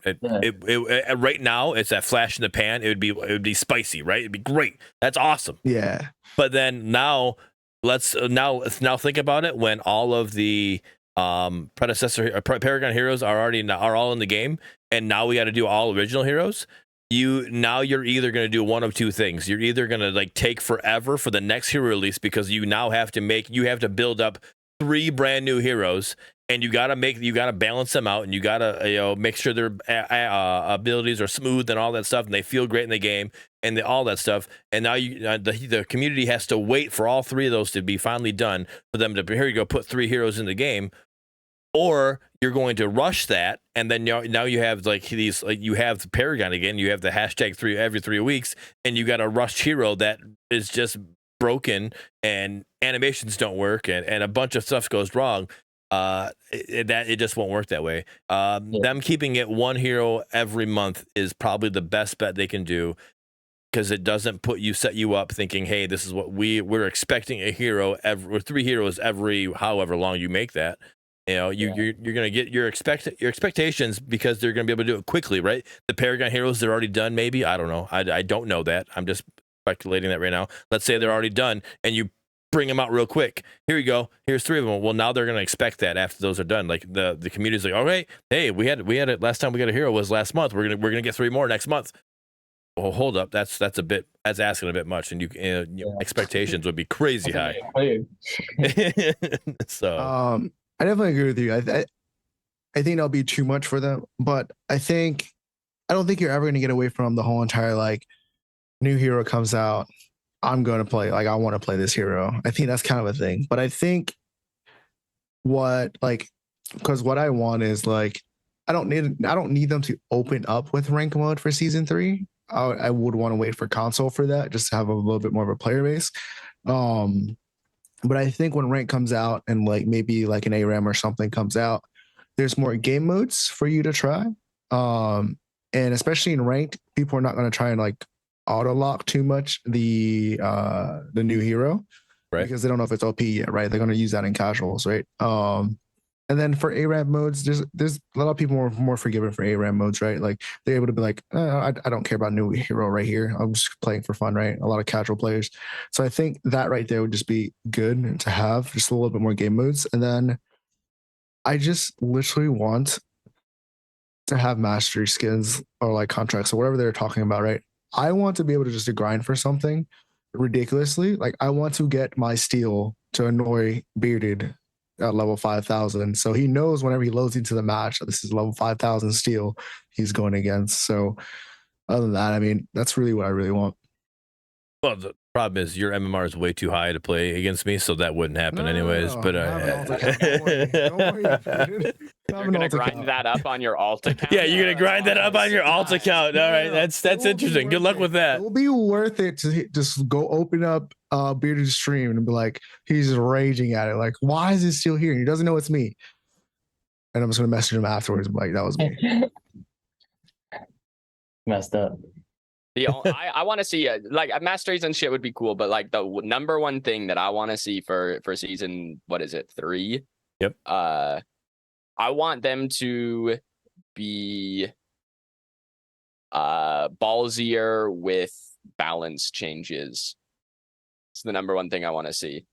right now it's that flash in the pan. It would be spicy, right? It'd be great. That's awesome. Yeah. But then now let's think about it. When all of the predecessor Paragon heroes are all in the game, and now we got to do all original heroes. You're either going to do one of two things. You're either going to like take forever for the next hero release because you now have to build up 3 brand new heroes, and you gotta balance them out, and you gotta make sure their abilities are smooth and all that stuff, and they feel great in the game, and all that stuff. And now the community has to wait for all 3 of those to be finally done for them to put 3 heroes in the game, or you're going to rush that, and then now you have you have the Paragon again, you have the #3 every 3 weeks, and you got a rushed hero that is just broken and animations don't work and a bunch of stuff goes wrong. It just won't work that way. Them keeping it 1 hero every month is probably the best bet they can do, because it doesn't set you up thinking, hey, this is what we're expecting a hero or 3 heroes every however long you make that. You're gonna get your expectations, because they're gonna be able to do it quickly, right? The Paragon heroes, they're already done, maybe. I don't know. I don't know that. I'm just speculating that right now. Let's say they're already done, and you bring them out real quick. Here you go. Here's 3 of them. Well, now they're going to expect that after those are done. Like the community's like, all right, hey, we had it last time we got a hero was last month. We're gonna get 3 more next month. Well, hold up. That's asking a bit much, and expectations would be crazy high. So I definitely agree with you. I think that'll be too much for them, but I don't think you're ever going to get away from the whole entire like new hero comes out, I'm going to play, like I want to play this hero. I think that's kind of a thing. But I think because what I want is like I don't need them to open up with rank mode for season 3. I would want to wait for console for that, just to have a little bit more of a player base. But I think when rank comes out and like maybe like an ARAM or something comes out, there's more game modes for you to try. And especially in ranked, people are not going to try and like auto lock too much the new hero, right? Because they don't know if it's OP yet, right? They're going to use that in casuals, right? And then for ARAM modes, there's a lot of people more forgiving for ARAM modes, right? Like they're able to be like, I don't care about new hero right here. I'm just playing for fun, right? A lot of casual players. So I think that right there would just be good to have, just a little bit more game modes. And then I just literally want to have mastery skins or like contracts or whatever they're talking about, right? I want to be able to just grind for something ridiculously. Like I want to get my steel to annoy Bearded at level 5,000. So he knows whenever he loads into the match, this is level 5,000 steel he's going against. So other than that, I mean, that's really what I really want. Well, the problem is your MMR is way too high to play against me, so that wouldn't happen anyways. But don't worry. You're gonna grind that up on your alt account. Yeah, you're gonna grind that up on your alt account. All right, that's interesting. Good luck with that. It will be worth it to just go open up Bearded stream and be like, he's raging at it. Like, why is he still here? He doesn't know it's me. And I'm just gonna message him afterwards. Like, that was me. Messed up. I want to see like masteries and shit would be cool, but like the number one thing that I want to see for season, what is it, 3? Yep. I want them to be ballsier with balance changes. It's the number one thing I want to see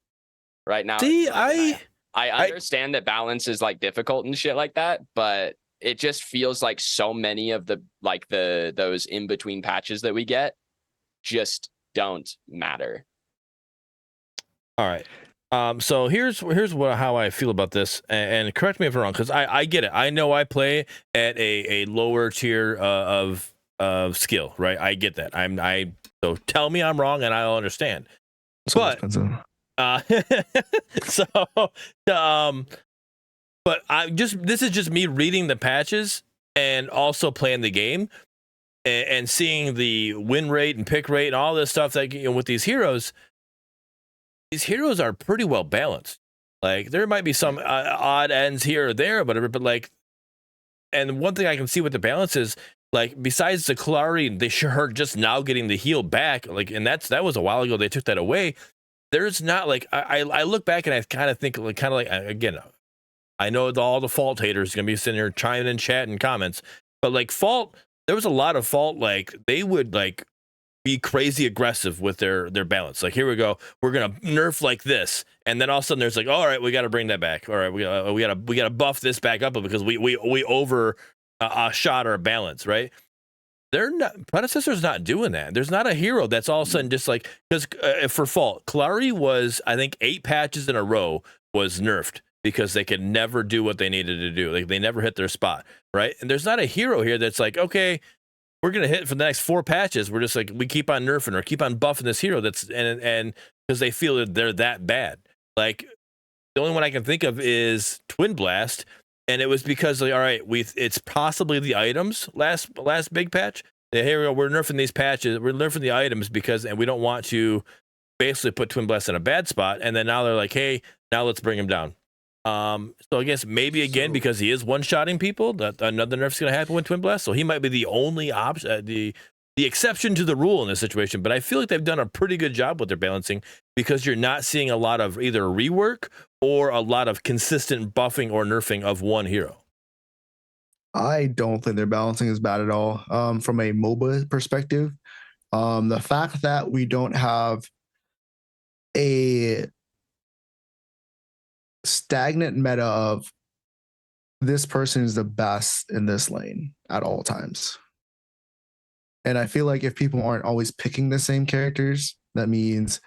right now. See, I understand that balance is like difficult and shit like that, but it just feels like so many of those in between patches that we get just don't matter. All right. So here's how I feel about this, and correct me if I'm wrong, because I get it. I know I play at a lower tier of skill, right? I get that. So tell me I'm wrong, and I'll understand. But but this is just me reading the patches and also playing the game and seeing the win rate and pick rate and all this stuff that with these heroes. These heroes are pretty well balanced. Like there might be some odd ends here or there, but like, and one thing I can see with the balance is like besides the Kalari, they sure are just now getting the heal back. Like, and that was a while ago. They took that away. There's not like I look back and I kind of think like again. I know all the Fault haters are gonna be sitting there chiming in chat and comments, but like Fault, there was a lot of Fault. Like they would like be crazy aggressive with their balance. Like here we go, we're gonna nerf like this, and then all of a sudden there's like, all right, we got to bring that back. All right, we gotta buff this back up because we over shot our balance, right? They're not. Predecessor's not doing that. There's not a hero that's all of a sudden just like because for Fault, Kalari was I think 8 patches in a row was nerfed because they could never do what they needed to do. Like they never hit their spot, right? And there's not a hero here that's like, okay, we're gonna hit for the next 4 patches. We're just like we keep on nerfing or keep on buffing this hero that's and because they feel that they're that bad. Like the only one I can think of is Twin Blast, and it was because like all right, it's possibly the items last big patch. Here we go, we're nerfing these patches, we're nerfing the items and we don't want to basically put Twin Blast in a bad spot. And then now they're like, hey, now let's bring him down. So I guess maybe again because he is one-shotting people, that another nerf's going to happen with Twin Blast. So he might be the only option, the exception to the rule in this situation. But I feel like they've done a pretty good job with their balancing because you're not seeing a lot of either rework or a lot of consistent buffing or nerfing of one hero. I don't think their balancing is bad at all. From a MOBA perspective, the fact that we don't have a stagnant meta of this person is the best in this lane at all times. And I feel like if people aren't always picking the same characters, that means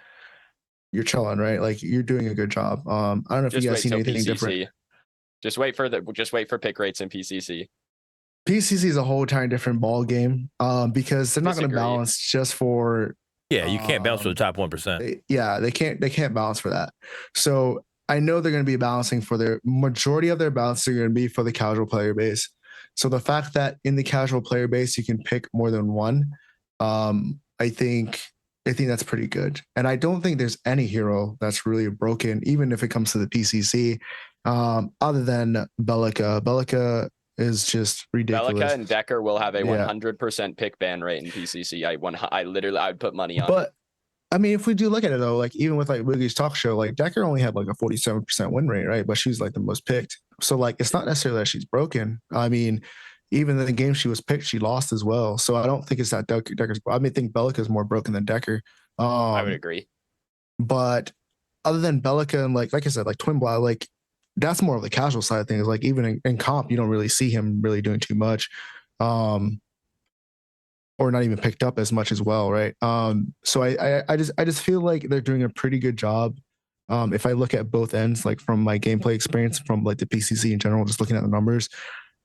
you're chilling, right? Like you're doing a good job. I don't know if you guys seen anything different. Just wait for pick rates in PCC. PCC is a whole entire different ball game because they're not going to balance just for. Yeah, you can't balance for the top 1%. They can't balance for that. So I know they're going to be balancing for their majority of their balance are going to be for the casual player base. So the fact that in the casual player base you can pick more than one, I think that's pretty good. And I don't think there's any hero that's really broken, even if it comes to the PCC, other than Bellica. Bellica is just ridiculous. Bellica and Decker will have a 100% pick ban rate in PCC. I would put money on. But I mean, if we do look at it though, like even with like Wiggly's talk show, like Decker only had like a 47% win rate, right? But she's like the most picked. So like, it's not necessarily that she's broken. I mean, even in the game she was picked, she lost as well. So I don't think it's that Decker's. I mean, I think Bellica is more broken than Decker. I would agree. But other than Bellica and like I said, like Twin Blast, like that's more of the casual side of things. Like even in comp, you don't really see him really doing too much. Or not even picked up as much as well, right? So I just feel like they're doing a pretty good job. If I look at both ends, like from my gameplay experience, from like the PCC in general, just looking at the numbers,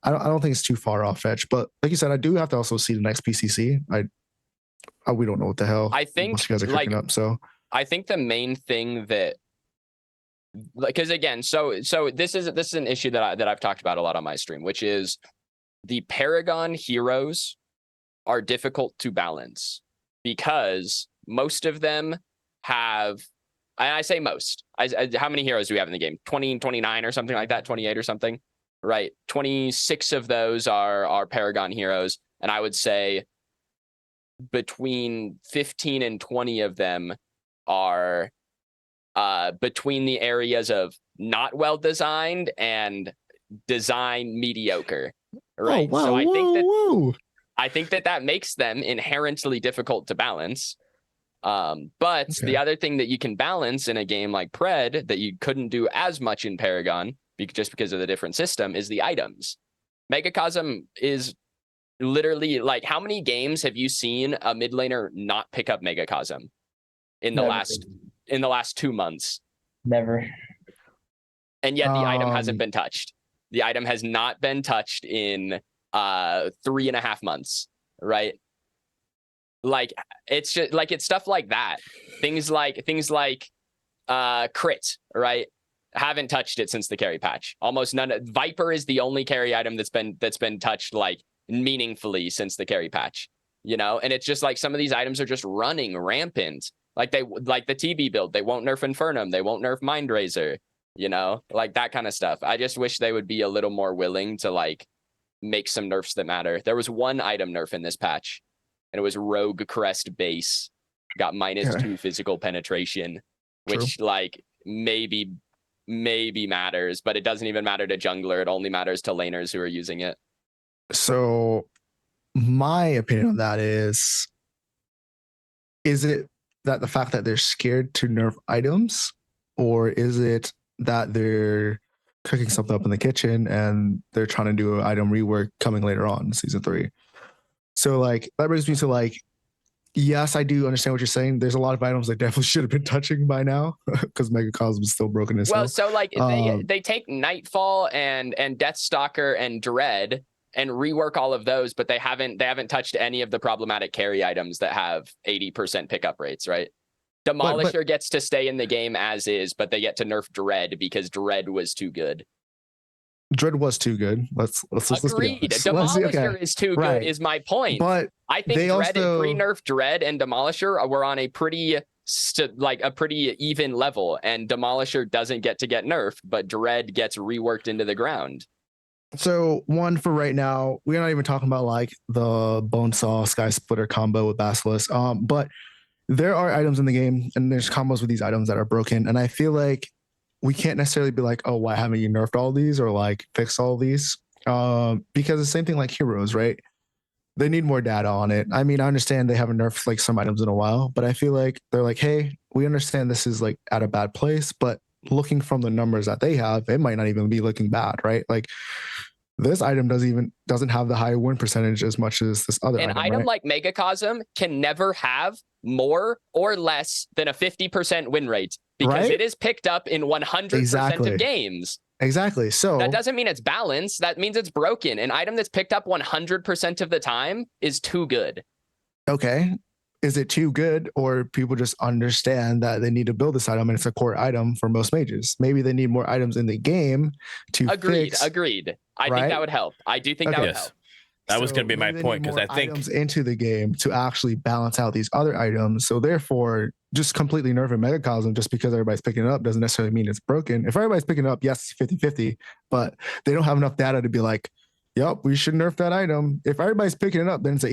I don't think it's too far off fetch. But like you said, I do have to also see the next PCC. We don't know what the hell. I think you guys are cooking up. So I think the main thing that because again, so this is an issue that I've talked about a lot on my stream, which is the Paragon heroes are difficult to balance because most of them have, I say most, how many heroes do we have in the game? 20, 29 or something like that, 28 or something, right? 26 of those are Paragon heroes, and I would say between 15 and 20 of them are between the areas of not well designed and design mediocre, right? Oh, wow, so whoa. I think that makes them inherently difficult to balance. But the other thing that you can balance in a game like Pred that you couldn't do as much in Paragon just because of the different system is the items. Megacosm is literally like, how many games have you seen a mid laner not pick up Megacosm in the last 2 months? Never. And yet the item hasn't been touched. The item has not been touched in 3.5 months, right? Like, it's just like, it's stuff like that. Things like crit, right? Haven't touched it since the carry patch. Almost none. Viper is the only carry item that's been touched like meaningfully since the carry patch, you know? And it's just like some of these items are just running rampant. Like the TB build, they won't nerf Infernum, they won't nerf Mindrazor, you know, like that kind of stuff. I just wish they would be a little more willing to like make some nerfs that matter. There was one item nerf in this patch, and it was Rogue Crest base, got -2 physical penetration, which like maybe matters, but it doesn't even matter to jungler. It only matters to laners who are using it. So my opinion on that is it that the fact that they're scared to nerf items, or is it that they're cooking something up in the kitchen and they're trying to do an item rework coming later on in season 3? So like that brings me to like, yes, I do understand what you're saying. There's a lot of items they definitely should have been touching by now because Megacosm is still broken as hell. So like they take Nightfall and Deathstalker and Dread and rework all of those, but they haven't touched any of the problematic carry items that have 80% pickup rates, right? Demolisher gets to stay in the game as is, but they get to nerf Dread because Dread was too good. Dread was too good. Let's agreed. Demolisher is too good is my point. But I think pre-nerf Dread and Demolisher were on a pretty even level, and Demolisher doesn't get nerfed, but Dread gets reworked into the ground. So one for right now, we're not even talking about like the Bonesaw Sky Splitter combo with Basilisk. But there are items in the game and there's combos with these items that are broken. And I feel like we can't necessarily be like, oh, why haven't you nerfed all these or like fixed all these? Because the same thing like heroes, right? They need more data on it. I mean, I understand they haven't nerfed like some items in a while, but I feel like they're like, hey, we understand this is like at a bad place, but looking from the numbers that they have, it might not even be looking bad, right? Like this item doesn't have the high win percentage as much as this other item. An item right? like Megacosm can never have more or less than a 50% win rate because it is picked up in 100% of games. Exactly. So that doesn't mean it's balanced. That means it's broken. An item that's picked up 100% of the time is too good. Okay. Is it too good, or people just understand that they need to build this item and it's a core item for most mages? Maybe they need more items in the game to Agreed. I think right? that would help. I do think that would help. That was going to be my point, because I think items into the game to actually balance out these other items. So therefore, just completely nerfing Megacosm just because everybody's picking it up doesn't necessarily mean it's broken. If everybody's picking it up, yes, it's 50-50, but they don't have enough data to be like, yep, we should nerf that item. If everybody's picking it up, then it's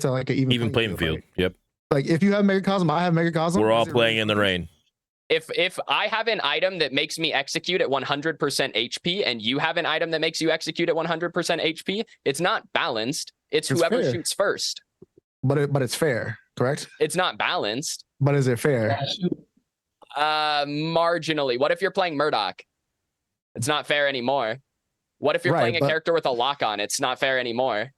like an even playing field. Right? Yep. Like if you have Megacosm, I have Megacosm. We're all playing in the rain. If I have an item that makes me execute at 100% HP and you have an item that makes you execute at 100% HP, it's not balanced. It's whoever shoots first. But it's fair, correct? It's not balanced. But is it fair? Marginally. What if you're playing Murdoch? It's not fair anymore. What if you're playing a character with a lock on? It's not fair anymore.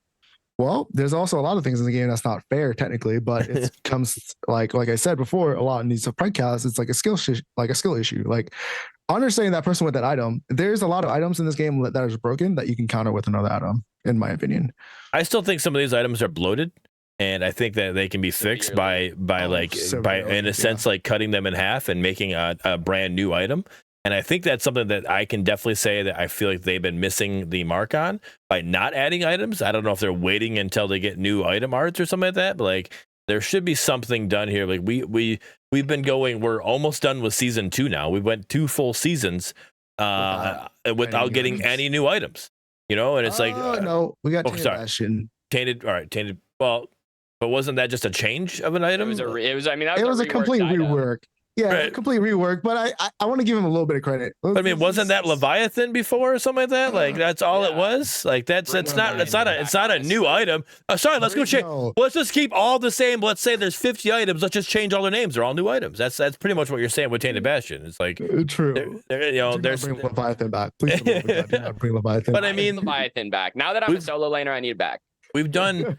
Well, there's also a lot of things in the game that's not fair technically, but it comes like I said before, a lot in these Predcasts, it's like a skill issue. Like understanding that person with that item, there's a lot of items in this game that are broken that you can counter with another item, in my opinion. I still think some of these items are bloated. And I think that they can be fixed by in a sense like cutting them in half and making a brand new item. And I think that's something that I can definitely say that I feel like they've been missing the mark on by not adding items. I don't know if they're waiting until they get new item arts or something like that, but like there should be something done here. Like we've been going, we're almost done with season 2 now. We went 2 full seasons without getting any new items, you know. And it's like, no, we got tainted. All right, tainted. Well, but wasn't that just a change of an item? It was a complete rework. Yeah, Right. complete rework, but I want to give him a little bit of credit. But I mean, wasn't that Leviathan before or something like that? Like that's all it was. Like it's not a new item. Sorry, let's go change. No. Let's just keep all the same. Let's say there's 50 items. Let's just change all their names. They're all new items. That's pretty much what you're saying with Tainted Bastion. It's like true. There's bring Leviathan back. Please do not bring Leviathan. But I mean, Leviathan back. Now that I'm a solo laner, I need it back. We've done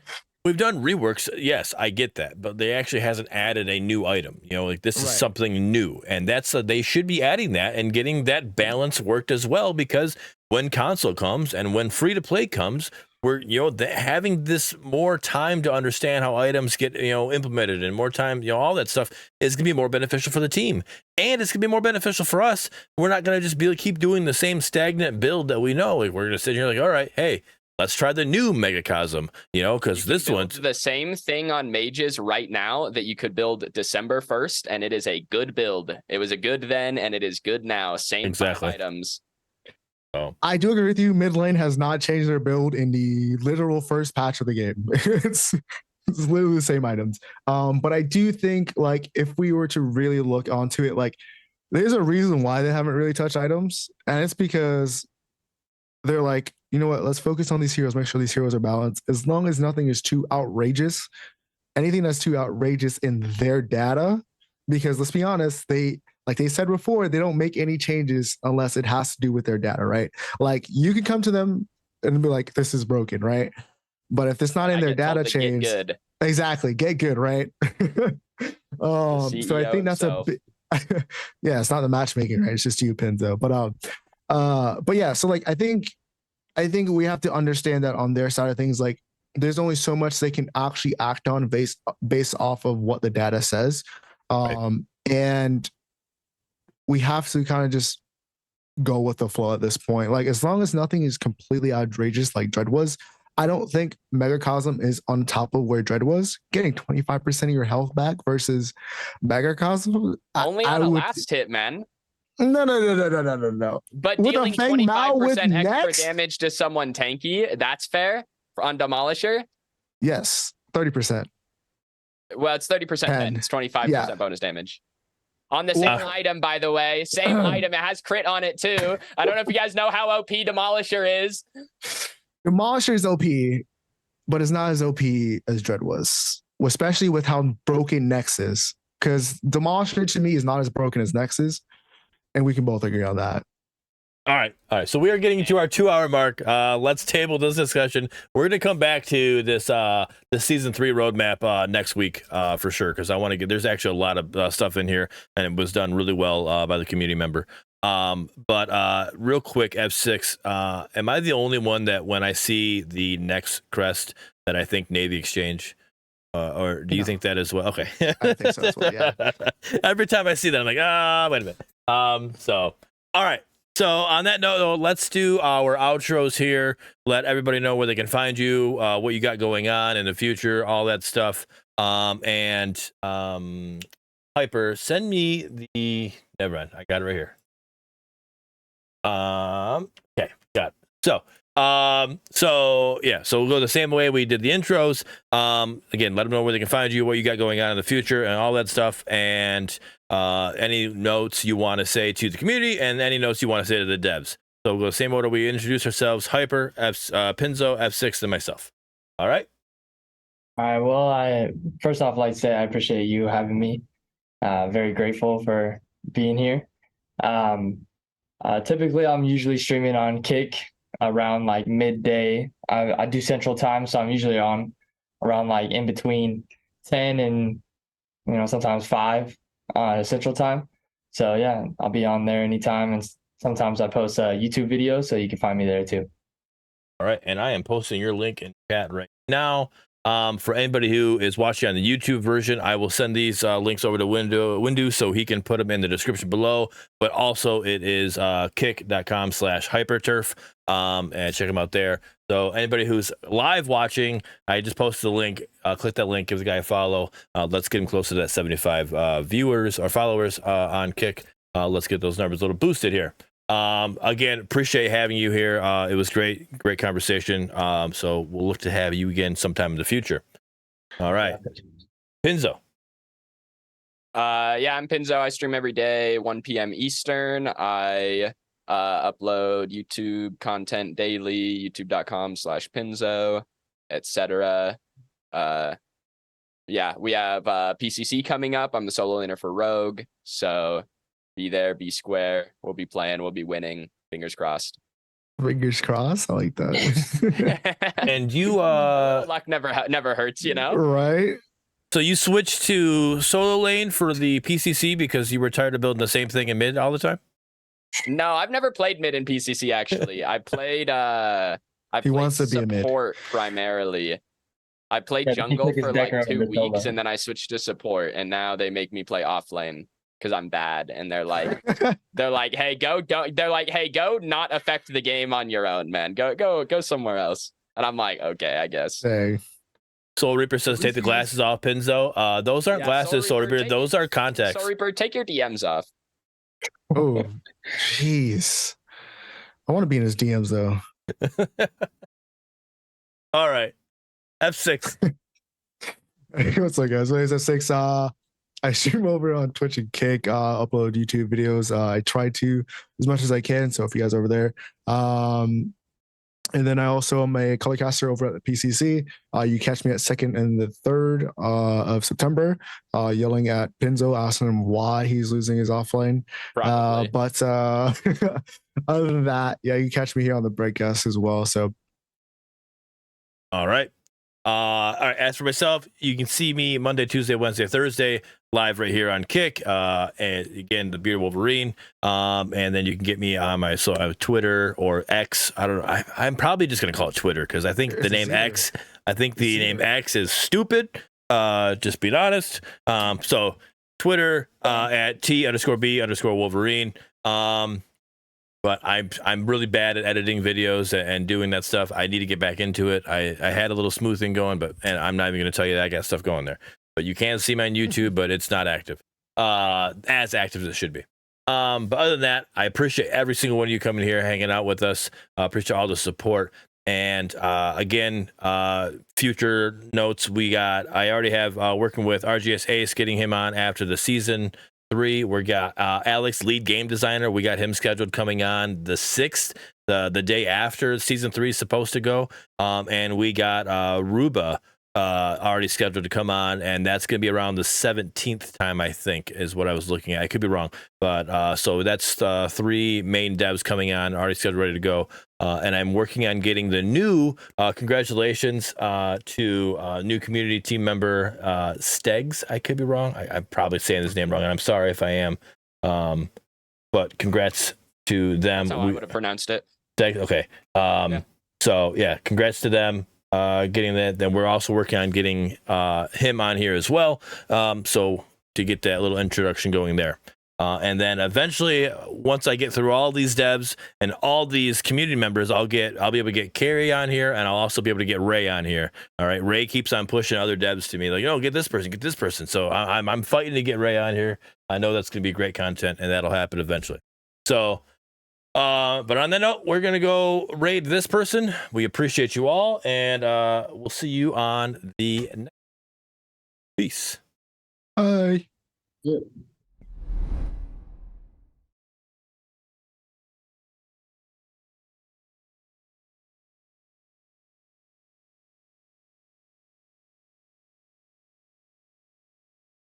reworks. Yes, I get that, but they actually hasn't added a new item. You know, like this is something new, and that's they should be adding that and getting that balance worked as well. Because when console comes and when free to play comes, we're having this more time to understand how items get implemented, and more time, all that stuff is gonna be more beneficial for the team, and it's gonna be more beneficial for us. We're not gonna just keep doing the same stagnant build that we know. Like we're gonna sit here like, all right, hey. Let's try the new Megacosm, because this one's the same thing on mages right now that you could build December 1st, and it is a good build. It was a good then, and it is good now. Same 5 items. Oh. I do agree with you. Mid lane has not changed their build in the literal first patch of the game. It's literally the same items. But I do think like if we were to really look onto it, like there's a reason why they haven't really touched items, and it's because they're like, you know what, let's focus on these heroes, make sure these heroes are balanced. As long as nothing is too outrageous, anything that's too outrageous in their data, because let's be honest, like they said before, they don't make any changes unless it has to do with their data, right? Like you can come to them and be like, this is broken, right? But if it's not in their data change, get good. Exactly, get good, right? So I think that's yeah, it's not the matchmaking, right? It's just you, Pinzo. But yeah, so like I think we have to understand that on their side of things, like there's only so much they can actually act on based off of what the data says. And we have to kind of just go with the flow at this point. Like as long as nothing is completely outrageous like Dread was, I don't think Megacosm is on top of where Dread was. Getting 25% of your health back versus Megacosm. Only on a last hit, man. No. But with dealing 25% extra damage to someone tanky, that's fair on Demolisher? Yes, 30%. Well, it's 30% then. It's 25% bonus damage. On the same item, by the way. Same item. It has crit on it, too. I don't know if you guys know how OP Demolisher is. Demolisher is OP, but it's not as OP as Dread was, especially with how broken Nex is. Because Demolisher, to me, is not as broken as Nex is. And we can both agree on that. All right. So we are getting to our 2-hour mark. Let's table this discussion. We're going to come back to this the season 3 roadmap next week for sure, because I want to get. There's actually a lot of stuff in here, and it was done really well by the community member. But real quick, Efsixx, am I the only one that when I see the next crest that I think Navy Exchange? Or do you think that as well? Okay. I think so as well, yeah. Every time I see that, I'm like, wait a minute. So, all right. So on that note, though, let's do our outros here. Let everybody know where they can find you, what you got going on in the future, all that stuff. And Hyper, send me the. Never mind. I got it right here. Okay, got it. So we'll go the same way we did the intros. Again, let them know where they can find you, what you got going on in the future, and all that stuff. And any notes you want to say to the community, and any notes you want to say to the devs. So we'll go the same order we introduce ourselves: Hyper, Pinzo, Efsixx, and myself. All right. All right. Well, I first off like to say I appreciate you having me. Very grateful for being here. Typically, I'm usually streaming on Kick around like midday. I do Central Time, so I'm usually on around like in between 10 and sometimes 5 Central Time. So yeah, I'll be on there anytime, and sometimes I post YouTube videos, so you can find me there too. All right, and I am posting your link in chat right now. For anybody who is watching on the YouTube version, I will send these links over to Windu so he can put them in the description below. But also it is kick.com/hyperturf, and check them out there. So anybody who's live watching, I just posted the link. Click that link, give the guy a follow. Let's get him closer to that 75 viewers or followers on Kick. Let's get those numbers a little boosted here. Again, appreciate having you here. It was great conversation. So we'll look to have you again sometime in the future. All right. Pinzo. Yeah, I'm Pinzo. I stream every day, 1 p.m. Eastern. I upload YouTube content daily, youtube.com/Pinzo, etc. Yeah, we have PCC coming up. I'm the solo laner for Rogue. So be there, be square. We'll be playing, we'll be winning. Fingers crossed. Fingers crossed. I like that. And you luck never hurts, you know? Right? So you switched to solo lane for the PCC because you were tired of building the same thing in mid all the time? No, I've never played mid in PCC actually. I played He wants to be a mid. support primarily. I played Yeah, jungle he took his for deck like around 2 the solo. weeks and then I switched to support and now they make me play off lane because I'm bad and they're like hey go not affect the game on your own, man. Go somewhere else. And I'm like, okay, I guess. Dang. Soul Reaper says take the glasses off, Pinzo. Those aren't Yeah, glasses, Soul Reaper. take Those are contacts. So Reaper, take your DMs off. Oh, jeez. I want to be in his DMs though. All right. Efsixx. What's up, guys? My name's Efsixx. I stream over on Twitch and Kick, upload YouTube videos. I try to as much as I can. So if you guys are over there, and then I also am a color caster over at the PCC. You catch me at 2nd and the 3rd of September, yelling at Pinzo, asking him why he's losing his offlane. Probably. But other than that, yeah, you catch me here on the Predcast as well. So All right. All right. As for myself, you can see me Monday, Tuesday, Wednesday, Thursday, live right here on Kick. And again, the Bearded Wolverine. And then you can get me on my Twitter or X. I don't know. I'm probably just gonna call it Twitter because I think the name X. I think the name X is stupid. Just being honest. So Twitter at T_B_Wolverine. But I'm really bad at editing videos and doing that stuff. I need to get back into it. I had a little smoothing going, and I'm not even going to tell you that I got stuff going there. But you can see me on YouTube, but it's not active. As active as it should be. But other than that, I appreciate every single one of you coming here, hanging out with us. Appreciate all the support. And again, future notes I already have working with RGSace, getting him on after the season 3. We got Alex, lead game designer. We got him scheduled coming on the 6th, the day after season 3 is supposed to go. And we got Ruba already scheduled to come on, and that's going to be around the 17th time, I think, is what I was looking at. I could be wrong, but so that's 3 main devs coming on, already scheduled, ready to go. And I'm working on getting the new congratulations to new community team member Stegs. I could be wrong. I'm probably saying his name wrong, and I'm sorry if I am. But congrats to them. That's how I would have pronounced it. Stegs, okay. Yeah. So yeah, congrats to them. Getting that. Then we're also working on getting him on here as well. So to get that little introduction going there. And then eventually, once I get through all these devs and all these community members, I'll be able to get Carrie on here, and I'll also be able to get Ray on here. All right, Ray keeps on pushing other devs to me, like, oh, get this person. So I'm fighting to get Ray on here. I know that's going to be great content, and that'll happen eventually. So, but on that note, we're gonna go raid this person. We appreciate you all, and we'll see you on the next. Peace. bye. Yeah.